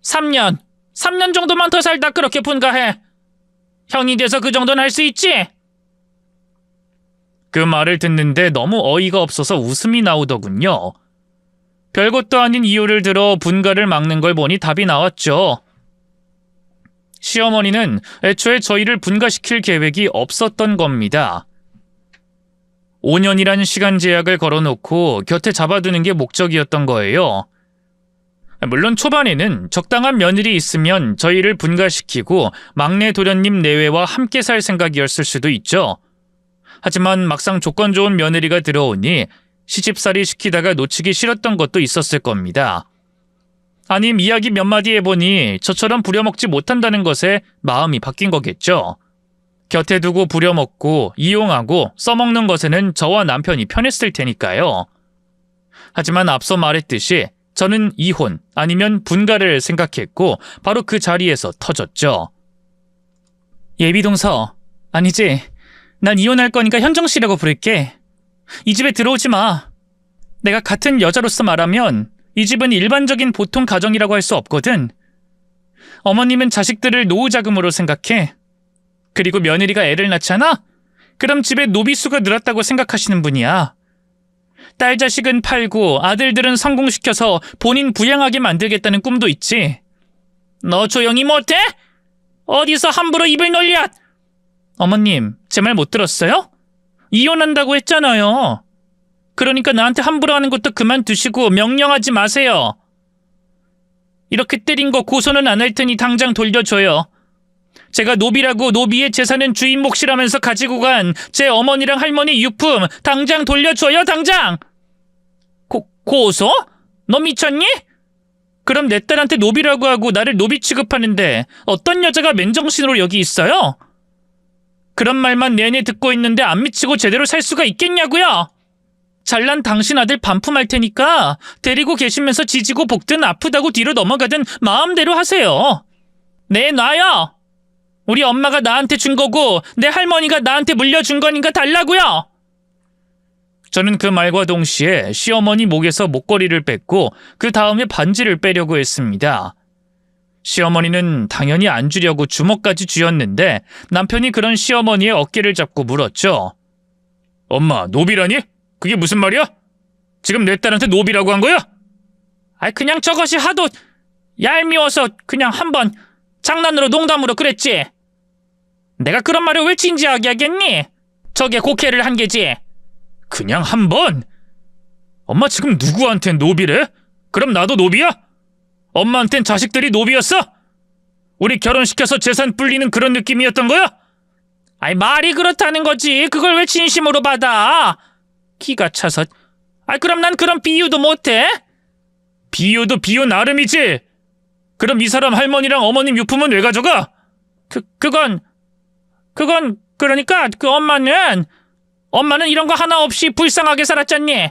3년 정도만 더 살다 그렇게 분가해. 형이 돼서 그 정도는 할 수 있지? 그 말을 듣는데 너무 어이가 없어서 웃음이 나오더군요. 별것도 아닌 이유를 들어 분가를 막는 걸 보니 답이 나왔죠. 시어머니는 애초에 저희를 분가시킬 계획이 없었던 겁니다. 5년이란 시간 제약을 걸어놓고 곁에 잡아두는 게 목적이었던 거예요. 물론 초반에는 적당한 며느리 있으면 저희를 분가시키고 막내 도련님 내외와 함께 살 생각이었을 수도 있죠. 하지만 막상 조건 좋은 며느리가 들어오니 시집살이 시키다가 놓치기 싫었던 것도 있었을 겁니다. 아님 이야기 몇 마디 해보니 저처럼 부려먹지 못한다는 것에 마음이 바뀐 거겠죠. 곁에 두고 부려먹고 이용하고 써먹는 것에는 저와 남편이 편했을 테니까요. 하지만 앞서 말했듯이 저는 이혼 아니면 분가를 생각했고 바로 그 자리에서 터졌죠. 예비동서, 아니지. 난 이혼할 거니까 현정씨라고 부를게. 이 집에 들어오지 마. 내가 같은 여자로서 말하면 이 집은 일반적인 보통 가정이라고 할 수 없거든. 어머님은 자식들을 노후자금으로 생각해. 그리고 며느리가 애를 낳잖아? 그럼 집에 노비수가 늘었다고 생각하시는 분이야. 딸 자식은 팔고 아들들은 성공시켜서 본인 부양하게 만들겠다는 꿈도 있지. 너 조용히 못해? 어디서 함부로 입을 놀려? 어머님, 제 말 못 들었어요? 이혼한다고 했잖아요. 그러니까 나한테 함부로 하는 것도 그만두시고 명령하지 마세요. 이렇게 때린 거 고소는 안 할 테니 당장 돌려줘요. 제가 노비라고 노비의 재산은 주인 몫이라면서 가지고 간 제 어머니랑 할머니 유품 당장 돌려줘요, 당장! 고소? 너 미쳤니? 그럼 내 딸한테 노비라고 하고 나를 노비 취급하는데 어떤 여자가 맨정신으로 여기 있어요? 그런 말만 내내 듣고 있는데 안 미치고 제대로 살 수가 있겠냐고요? 잘난 당신 아들 반품할 테니까 데리고 계시면서 지지고 볶든 아프다고 뒤로 넘어가든 마음대로 하세요. 내놔요. 우리 엄마가 나한테 준 거고 내 할머니가 나한테 물려준 거니까 달라고요. 저는 그 말과 동시에 시어머니 목에서 목걸이를 뺐고 그 다음에 반지를 빼려고 했습니다. 시어머니는 당연히 안 주려고 주먹까지 쥐었는데 남편이 그런 시어머니의 어깨를 잡고 물었죠. 엄마, 노비라니? 그게 무슨 말이야? 지금 내 딸한테 노비라고 한 거야? 그냥 저것이 하도 얄미워서 그냥 한번 장난으로 농담으로 그랬지. 내가 그런 말을 왜 진지하게 하겠니? 저게 곡해를 한 게지. 그냥 한 번? 엄마 지금 누구한테 노비래? 그럼 나도 노비야? 엄마한텐 자식들이 노비였어? 우리 결혼시켜서 재산 불리는 그런 느낌이었던 거야? 말이 그렇다는 거지. 그걸 왜 진심으로 받아? 기가 차서. 그럼 난 그런 비유도 못해? 비유도 비유 나름이지. 그럼 이 사람 할머니랑 어머님 유품은 왜 가져가? 그건 그러니까 엄마는 이런 거 하나 없이 불쌍하게 살았잖니.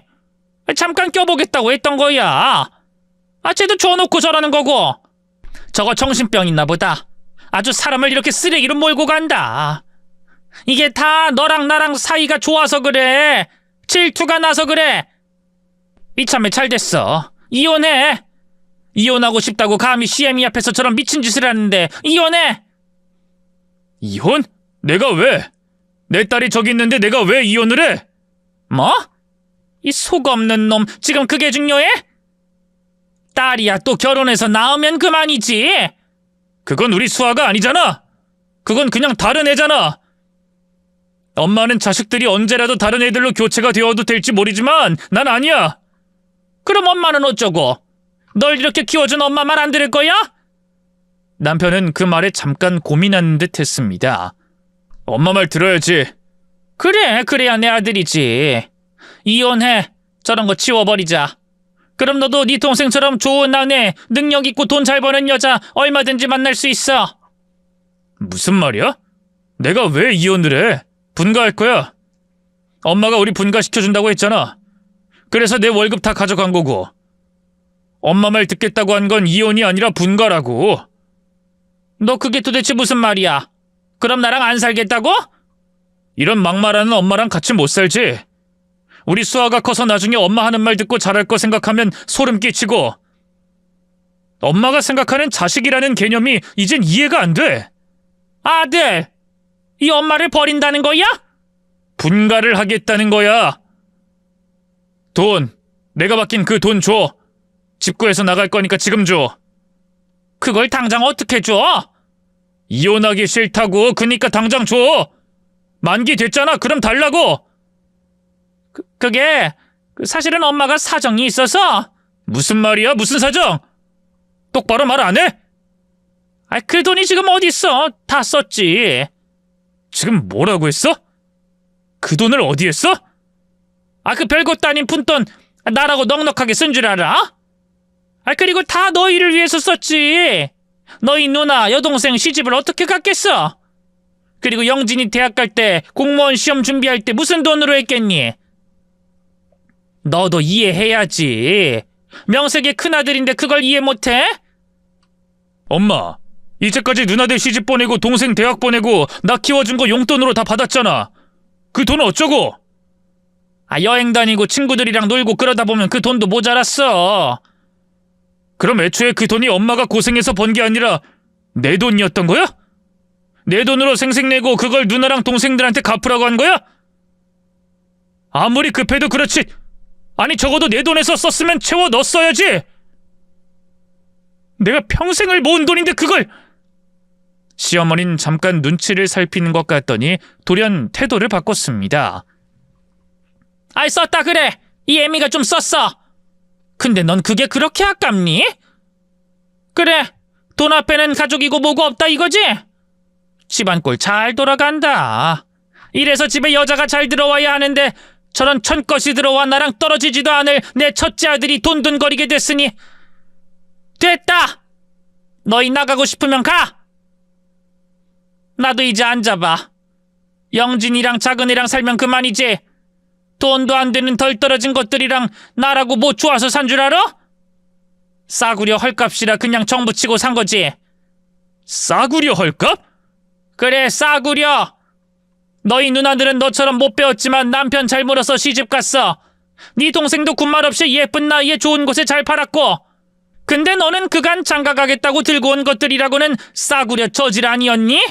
잠깐 껴보겠다고 했던 거야. 쟤도 줘놓고 저러는 거고. 저거 정신병 있나 보다. 아주 사람을 이렇게 쓰레기로 몰고 간다. 이게 다 너랑 나랑 사이가 좋아서 그래. 질투가 나서 그래. 이참에 잘 됐어. 이혼해. 이혼하고 싶다고 감히 시애미 앞에서 저런 미친 짓을 하는데 이혼해. 이혼? 내가 왜? 내 딸이 저기 있는데 내가 왜 이혼을 해? 뭐? 이 속 없는 놈, 지금 그게 중요해? 딸이야 또 결혼해서 낳으면 그만이지. 그건 우리 수아가 아니잖아. 그건 그냥 다른 애잖아. 엄마는 자식들이 언제라도 다른 애들로 교체가 되어도 될지 모르지만 난 아니야. 그럼 엄마는 어쩌고? 널 이렇게 키워준 엄마 말 안 들을 거야? 남편은 그 말에 잠깐 고민하는 듯 했습니다. 엄마 말 들어야지. 그래, 그래야 내 아들이지. 이혼해. 저런 거 치워버리자. 그럼 너도 네 동생처럼 좋은 아내, 능력 있고 돈 잘 버는 여자 얼마든지 만날 수 있어. 무슨 말이야? 내가 왜 이혼을 해? 분가할 거야. 엄마가 우리 분가시켜준다고 했잖아. 그래서 내 월급 다 가져간 거고. 엄마 말 듣겠다고 한 건 이혼이 아니라 분가라고. 너 그게 도대체 무슨 말이야? 그럼 나랑 안 살겠다고? 이런 막말하는 엄마랑 같이 못 살지. 우리 수아가 커서 나중에 엄마 하는 말 듣고 잘할 거 생각하면 소름 끼치고. 엄마가 생각하는 자식이라는 개념이 이젠 이해가 안 돼. 아들, 이 엄마를 버린다는 거야? 분가를 하겠다는 거야. 돈, 내가 맡긴 그 돈 줘. 집 구해서 나갈 거니까 지금 줘. 그걸 당장 어떻게 줘? 이혼하기 싫다고. 그니까 당장 줘. 만기 됐잖아. 그럼 달라고. 그게 사실은 엄마가 사정이 있어서. 무슨 말이야? 무슨 사정? 똑바로 말 안 해? 그 돈이 지금 어디 있어? 다 썼지. 지금 뭐라고 했어? 그 돈을 어디에 써? 그 별것도 아닌 푼돈 나라고 넉넉하게 쓴 줄 알아? 그리고 다 너희를 위해서 썼지. 너희 누나, 여동생 시집을 어떻게 갔겠어? 그리고 영진이 대학 갈 때, 공무원 시험 준비할 때 무슨 돈으로 했겠니? 너도 이해해야지. 명색의 큰아들인데 그걸 이해 못해? 엄마, 이제까지 누나들 시집 보내고 동생 대학 보내고 나 키워준 거 용돈으로 다 받았잖아. 그 돈은 어쩌고? 여행 다니고 친구들이랑 놀고 그러다 보면 그 돈도 모자랐어. 그럼 애초에 그 돈이 엄마가 고생해서 번 게 아니라 내 돈이었던 거야? 내 돈으로 생색내고 그걸 누나랑 동생들한테 갚으라고 한 거야? 아무리 급해도 그렇지. 아니 적어도 내 돈에서 썼으면 채워 넣었어야지. 내가 평생을 모은 돈인데 그걸. 시어머니는 잠깐 눈치를 살피는 것 같더니 돌연 태도를 바꿨습니다. 썼다 그래. 이 애미가 좀 썼어. 근데 넌 그게 그렇게 아깝니? 그래, 돈 앞에는 가족이고 뭐고 없다 이거지? 집안 꼴 잘 돌아간다. 이래서 집에 여자가 잘 들어와야 하는데 저런 천것이 들어와 나랑 떨어지지도 않을 내 첫째 아들이 돈돈거리게 됐으니. 됐다! 너희 나가고 싶으면 가! 나도 이제 앉아봐. 영진이랑 작은애랑 살면 그만이지. 돈도 안 되는 덜 떨어진 것들이랑 나라고 뭐 좋아서 산 줄 알아? 싸구려 헐값이라 그냥 정부치고 산 거지. 싸구려 헐값? 그래, 싸구려. 너희 누나들은 너처럼 못 배웠지만 남편 잘 물어서 시집 갔어. 네 동생도 군말 없이 예쁜 나이에 좋은 곳에 잘 팔았고. 근데 너는 그간 장가 가겠다고 들고 온 것들이라고는 싸구려 저질 아니었니?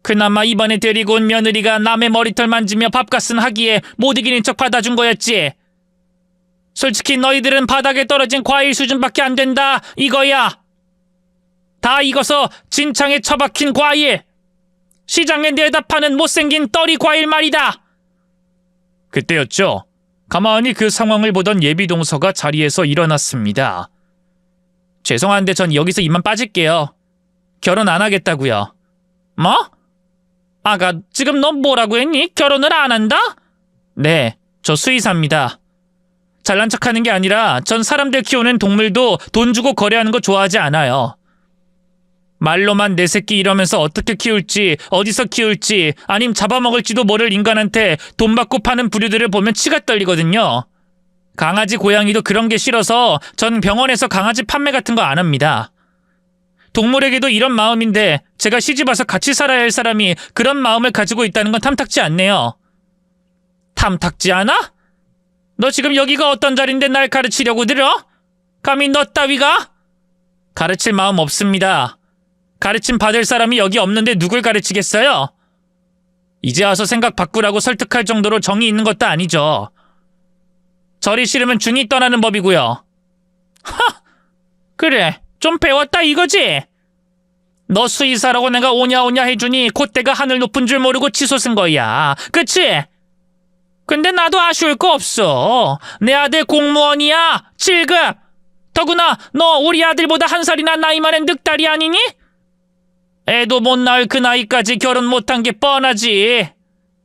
그나마 이번에 데리고 온 며느리가 남의 머리털 만지며 밥값은 하기에 못 이기는 척 받아준 거였지. 솔직히 너희들은 바닥에 떨어진 과일 수준밖에 안 된다 이거야. 다 익어서 진창에 처박힌 과일. 시장에 내다 파는 못생긴 떨이 과일 말이다. 그때였죠. 가만히 그 상황을 보던 예비동서가 자리에서 일어났습니다. 죄송한데 전 여기서 이만 빠질게요. 결혼 안 하겠다고요. 뭐? 아가, 지금 너 뭐라고 했니? 결혼을 안 한다? 네, 저 수의사입니다. 잘난 척하는 게 아니라 전 사람들 키우는 동물도 돈 주고 거래하는 거 좋아하지 않아요. 말로만 내 새끼 이러면서 어떻게 키울지, 어디서 키울지, 아님 잡아먹을지도 모를 인간한테 돈 받고 파는 부류들을 보면 치가 떨리거든요. 강아지, 고양이도 그런 게 싫어서 전 병원에서 강아지 판매 같은 거 안 합니다. 동물에게도 이런 마음인데 제가 시집와서 같이 살아야 할 사람이 그런 마음을 가지고 있다는 건 탐탁지 않네요. 탐탁지 않아? 너 지금 여기가 어떤 자리인데 날 가르치려고 들어? 감히 너 따위가? 가르칠 마음 없습니다. 가르침 받을 사람이 여기 없는데 누굴 가르치겠어요? 이제 와서 생각 바꾸라고 설득할 정도로 정이 있는 것도 아니죠. 절이 싫으면 중이 떠나는 법이고요. 하! 그래, 좀 배웠다 이거지? 너 수의사라고 내가 오냐오냐 해주니 콧대가 하늘 높은 줄 모르고 치솟은 거야. 그치? 근데 나도 아쉬울 거 없어. 내 아들 공무원이야. 7급. 더구나 너 우리 아들보다 한 살이나 나이 많은 늑다리 아니니? 애도 못 낳을 그 나이까지 결혼 못한 게 뻔하지.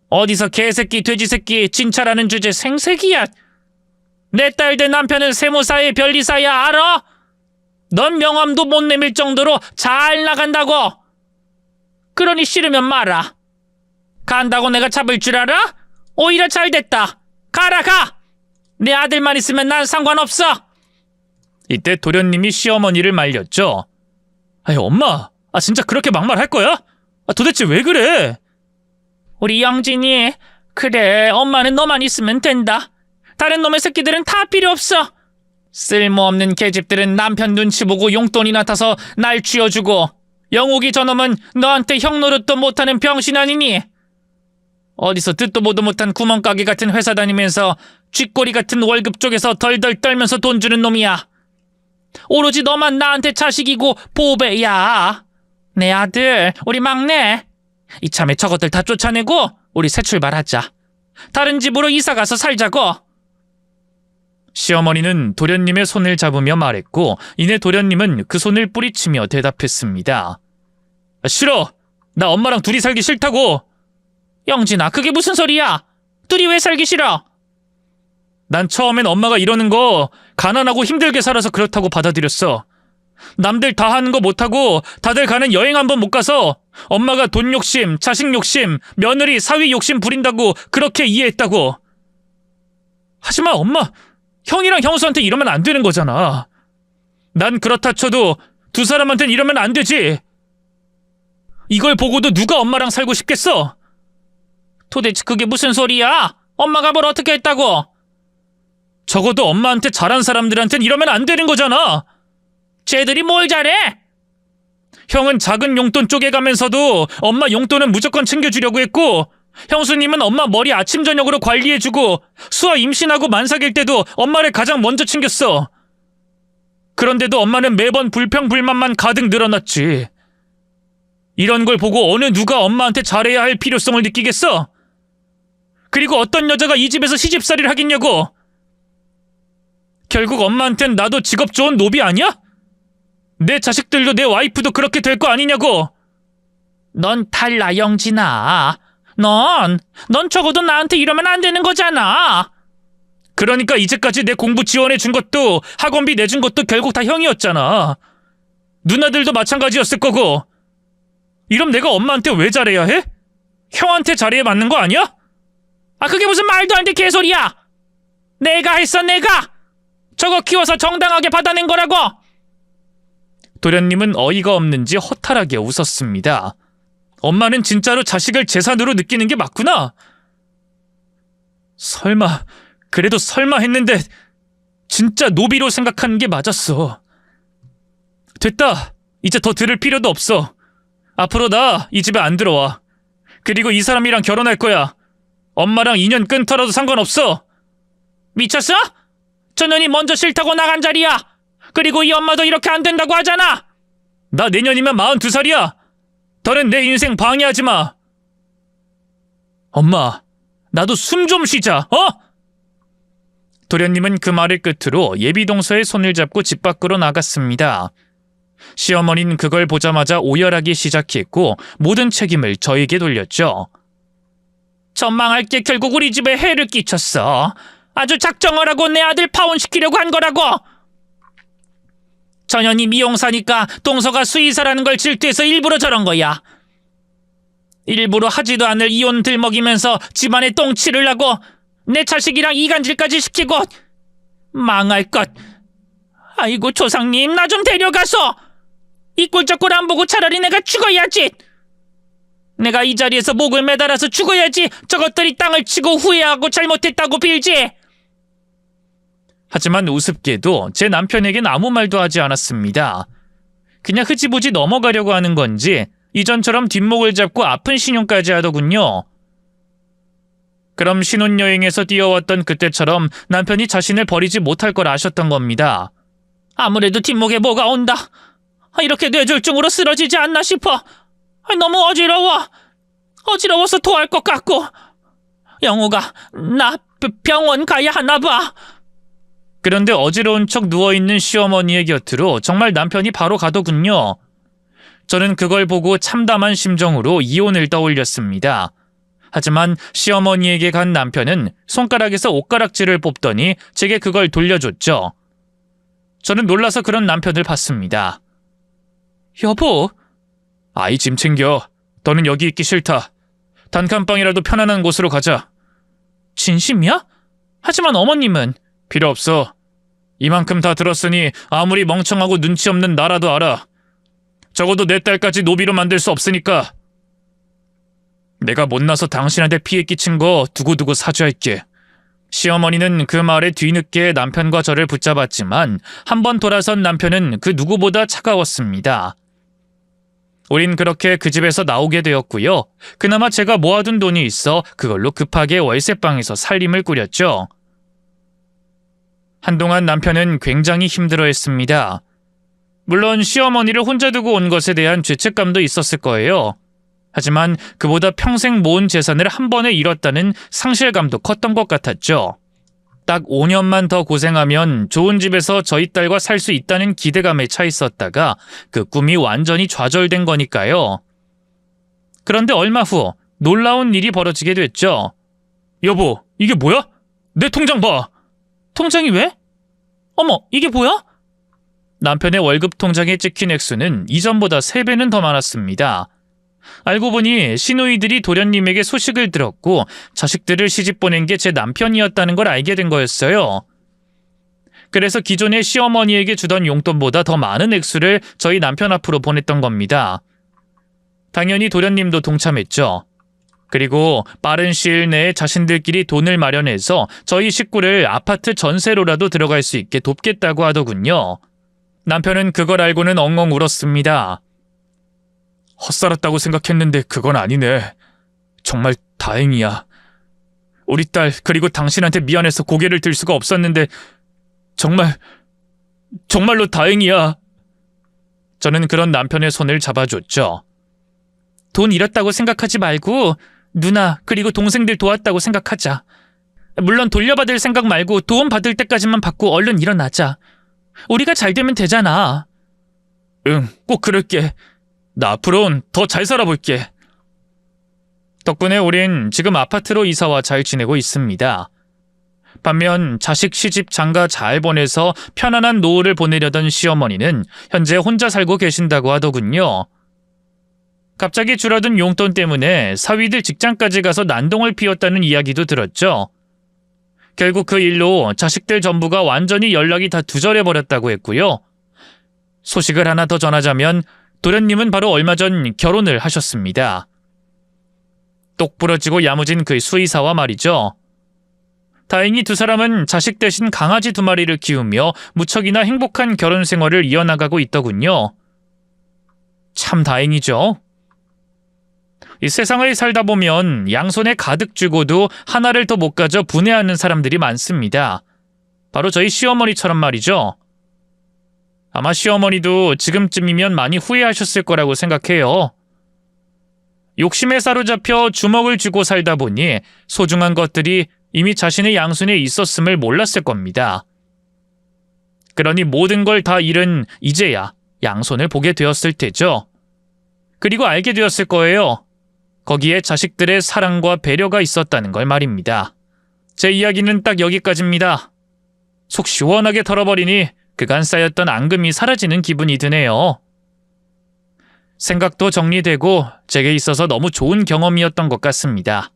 어디서 개새끼 돼지새끼 진찰하는 주제 생색이야. 내 딸 된 남편은 세무사의 변리사야 알아? 넌 명함도 못 내밀 정도로 잘 나간다고. 그러니 싫으면 말아. 간다고 내가 잡을 줄 알아? 오히려 잘 됐다. 가라 가. 내 아들만 있으면 난 상관없어. 이때 도련님이 시어머니를 말렸죠. 아이 엄마, 진짜 그렇게 막말할 거야? 도대체 왜 그래? 우리 영진이, 그래 엄마는 너만 있으면 된다. 다른 놈의 새끼들은 다 필요 없어. 쓸모없는 계집들은 남편 눈치 보고 용돈이나 타서 날 쥐어주고, 영욱이 저놈은 너한테 형 노릇도 못하는 병신 아니니? 어디서 듣도 보도 못한 구멍가게 같은 회사 다니면서 쥐꼬리 같은 월급 쪽에서 덜덜 떨면서 돈 주는 놈이야. 오로지 너만 나한테 자식이고 보배야. 내 아들, 우리 막내. 이참에 저것들 다 쫓아내고 우리 새 출발하자. 다른 집으로 이사가서 살자고. 시어머니는 도련님의 손을 잡으며 말했고 이내 도련님은 그 손을 뿌리치며 대답했습니다. 싫어. 나 엄마랑 둘이 살기 싫다고. 영진아, 그게 무슨 소리야? 둘이 왜 살기 싫어? 난 처음엔 엄마가 이러는 거 가난하고 힘들게 살아서 그렇다고 받아들였어. 남들 다 하는 거 못하고 다들 가는 여행 한 번 못 가서 엄마가 돈 욕심, 자식 욕심, 며느리, 사위 욕심 부린다고 그렇게 이해했다고. 하지만 엄마, 형이랑 형수한테 이러면 안 되는 거잖아. 난 그렇다 쳐도 두 사람한테는 이러면 안 되지. 이걸 보고도 누가 엄마랑 살고 싶겠어? 도대체 그게 무슨 소리야? 엄마가 뭘 어떻게 했다고? 적어도 엄마한테 잘한 사람들한테는 이러면 안 되는 거잖아. 쟤들이 뭘 잘해? 형은 작은 용돈 쪼개가면서도 엄마 용돈은 무조건 챙겨주려고 했고, 형수님은 엄마 머리 아침 저녁으로 관리해주고 수아 임신하고 만삭일 때도 엄마를 가장 먼저 챙겼어. 그런데도 엄마는 매번 불평불만만 가득 늘어났지. 이런 걸 보고 어느 누가 엄마한테 잘해야 할 필요성을 느끼겠어? 그리고 어떤 여자가 이 집에서 시집살이를 하겠냐고. 결국 엄마한텐 나도 직업 좋은 노비 아니야? 내 자식들도 내 와이프도 그렇게 될 거 아니냐고. 넌 달라, 영진아. 넌 적어도 나한테 이러면 안 되는 거잖아. 그러니까 이제까지 내 공부 지원해 준 것도 학원비 내준 것도 결국 다 형이었잖아. 누나들도 마찬가지였을 거고. 이럼 내가 엄마한테 왜 잘해야 해? 형한테 잘해야 맞는 거 아니야? 아, 그게 무슨 말도 안 돼 개소리야. 내가 했어, 내가. 저거 키워서 정당하게 받아낸 거라고. 도련님은 어이가 없는지 허탈하게 웃었습니다. 엄마는 진짜로 자식을 재산으로 느끼는 게 맞구나. 설마, 그래도 설마 했는데 진짜 노비로 생각하는 게 맞았어. 됐다. 이제 더 들을 필요도 없어. 앞으로 나 이 집에 안 들어와. 그리고 이 사람이랑 결혼할 거야. 엄마랑 인연 끊더라도 상관없어. 미쳤어? 저년이 먼저 싫다고 나간 자리야. 그리고 이 엄마도 이렇게 안 된다고 하잖아. 나 내년이면 42살이야. 더는 내 인생 방해하지 마. 엄마, 나도 숨 좀 쉬자, 어? 도련님은 그 말을 끝으로 예비동서의 손을 잡고 집 밖으로 나갔습니다. 시어머니는 그걸 보자마자 오열하기 시작했고 모든 책임을 저에게 돌렸죠. 전망할 게 결국 우리 집에 해를 끼쳤어. 아주 작정을 하고 내 아들 파혼시키려고 한 거라고. 전현이 미용사니까 동서가 수의사라는 걸 질투해서 일부러 저런 거야. 일부러 하지도 않을 이혼 들먹이면서 집안에 똥칠을 하고 내 자식이랑 이간질까지 시키고. 망할 것. 아이고 조상님, 나 좀 데려가서. 이 꼴짝꼴 안 보고 차라리 내가 죽어야지. 내가 이 자리에서 목을 매달아서 죽어야지. 저것들이 땅을 치고 후회하고 잘못했다고 빌지. 하지만 우습게도 제 남편에겐 아무 말도 하지 않았습니다. 그냥 흐지부지 넘어가려고 하는 건지 이전처럼 뒷목을 잡고 아픈 신용까지 하더군요. 그럼 신혼여행에서 뛰어왔던 그때처럼 남편이 자신을 버리지 못할 걸 아셨던 겁니다. 아무래도 뒷목에 뭐가 온다. 이렇게 뇌졸중으로 쓰러지지 않나 싶어. 너무 어지러워. 어지러워서 토할 것 같고. 영우가 나 병원 가야 하나 봐. 그런데 어지러운 척 누워있는 시어머니의 곁으로 정말 남편이 바로 가더군요. 저는 그걸 보고 참담한 심정으로 이혼을 떠올렸습니다. 하지만 시어머니에게 간 남편은 손가락에서 옷가락질을 뽑더니 제게 그걸 돌려줬죠. 저는 놀라서 그런 남편을 봤습니다. 여보, 아이 짐 챙겨. 너는 여기 있기 싫다. 단칸방이라도 편안한 곳으로 가자. 진심이야? 하지만 어머님은. 필요 없어. 이만큼 다 들었으니 아무리 멍청하고 눈치 없는 나라도 알아. 적어도 내 딸까지 노비로 만들 수 없으니까. 내가 못나서 당신한테 피해 끼친 거 두고두고 사죄할게. 시어머니는 그 말에 뒤늦게 남편과 저를 붙잡았지만 한 번 돌아선 남편은 그 누구보다 차가웠습니다. 우린 그렇게 그 집에서 나오게 되었고요. 그나마 제가 모아둔 돈이 있어 그걸로 급하게 월세방에서 살림을 꾸렸죠. 한동안 남편은 굉장히 힘들어했습니다. 물론 시어머니를 혼자 두고 온 것에 대한 죄책감도 있었을 거예요. 하지만 그보다 평생 모은 재산을 한 번에 잃었다는 상실감도 컸던 것 같았죠. 딱 5년만 더 고생하면 좋은 집에서 저희 딸과 살 수 있다는 기대감에 차 있었다가 그 꿈이 완전히 좌절된 거니까요. 그런데 얼마 후 놀라운 일이 벌어지게 됐죠. 여보, 이게 뭐야? 내 통장 봐! 통장이 왜? 어머, 이게 뭐야? 남편의 월급 통장에 찍힌 액수는 이전보다 3배는 더 많았습니다. 알고 보니 시누이들이 도련님에게 소식을 들었고 자식들을 시집 보낸 게 제 남편이었다는 걸 알게 된 거였어요. 그래서 기존의 시어머니에게 주던 용돈보다 더 많은 액수를 저희 남편 앞으로 보냈던 겁니다. 당연히 도련님도 동참했죠. 그리고 빠른 시일 내에 자신들끼리 돈을 마련해서 저희 식구를 아파트 전세로라도 들어갈 수 있게 돕겠다고 하더군요. 남편은 그걸 알고는 엉엉 울었습니다. 헛살았다고 생각했는데 그건 아니네. 정말 다행이야. 우리 딸 그리고 당신한테 미안해서 고개를 들 수가 없었는데 정말로 다행이야. 저는 그런 남편의 손을 잡아줬죠. 돈 잃었다고 생각하지 말고 누나 그리고 동생들 도왔다고 생각하자. 물론 돌려받을 생각 말고 도움 받을 때까지만 받고 얼른 일어나자. 우리가 잘 되면 되잖아. 응, 꼭 그럴게. 나 앞으로는 더 잘 살아볼게. 덕분에 우린 지금 아파트로 이사와 잘 지내고 있습니다. 반면 자식 시집 장가 잘 보내서 편안한 노후를 보내려던 시어머니는 현재 혼자 살고 계신다고 하더군요. 갑자기 줄어든 용돈 때문에 사위들 직장까지 가서 난동을 피웠다는 이야기도 들었죠. 결국 그 일로 자식들 전부가 완전히 연락이 다 두절해버렸다고 했고요. 소식을 하나 더 전하자면 도련님은 바로 얼마 전 결혼을 하셨습니다. 똑부러지고 야무진 그 수의사와 말이죠. 다행히 두 사람은 자식 대신 강아지 2마리를 키우며 무척이나 행복한 결혼 생활을 이어나가고 있더군요. 참 다행이죠. 이 세상을 살다 보면 양손에 가득 쥐고도 하나를 더 못 가져 분해하는 사람들이 많습니다. 바로 저희 시어머니처럼 말이죠. 아마 시어머니도 지금쯤이면 많이 후회하셨을 거라고 생각해요. 욕심에 사로잡혀 주먹을 쥐고 살다 보니 소중한 것들이 이미 자신의 양손에 있었음을 몰랐을 겁니다. 그러니 모든 걸 다 잃은 이제야 양손을 보게 되었을 테죠. 그리고 알게 되었을 거예요. 거기에 자식들의 사랑과 배려가 있었다는 걸 말입니다. 제 이야기는 딱 여기까지입니다. 속 시원하게 털어버리니 그간 쌓였던 앙금이 사라지는 기분이 드네요. 생각도 정리되고 제게 있어서 너무 좋은 경험이었던 것 같습니다.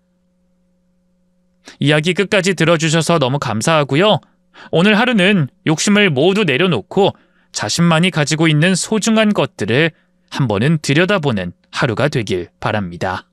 이야기 끝까지 들어주셔서 너무 감사하고요. 오늘 하루는 욕심을 모두 내려놓고 자신만이 가지고 있는 소중한 것들을 한 번은 들여다보는 하루가 되길 바랍니다.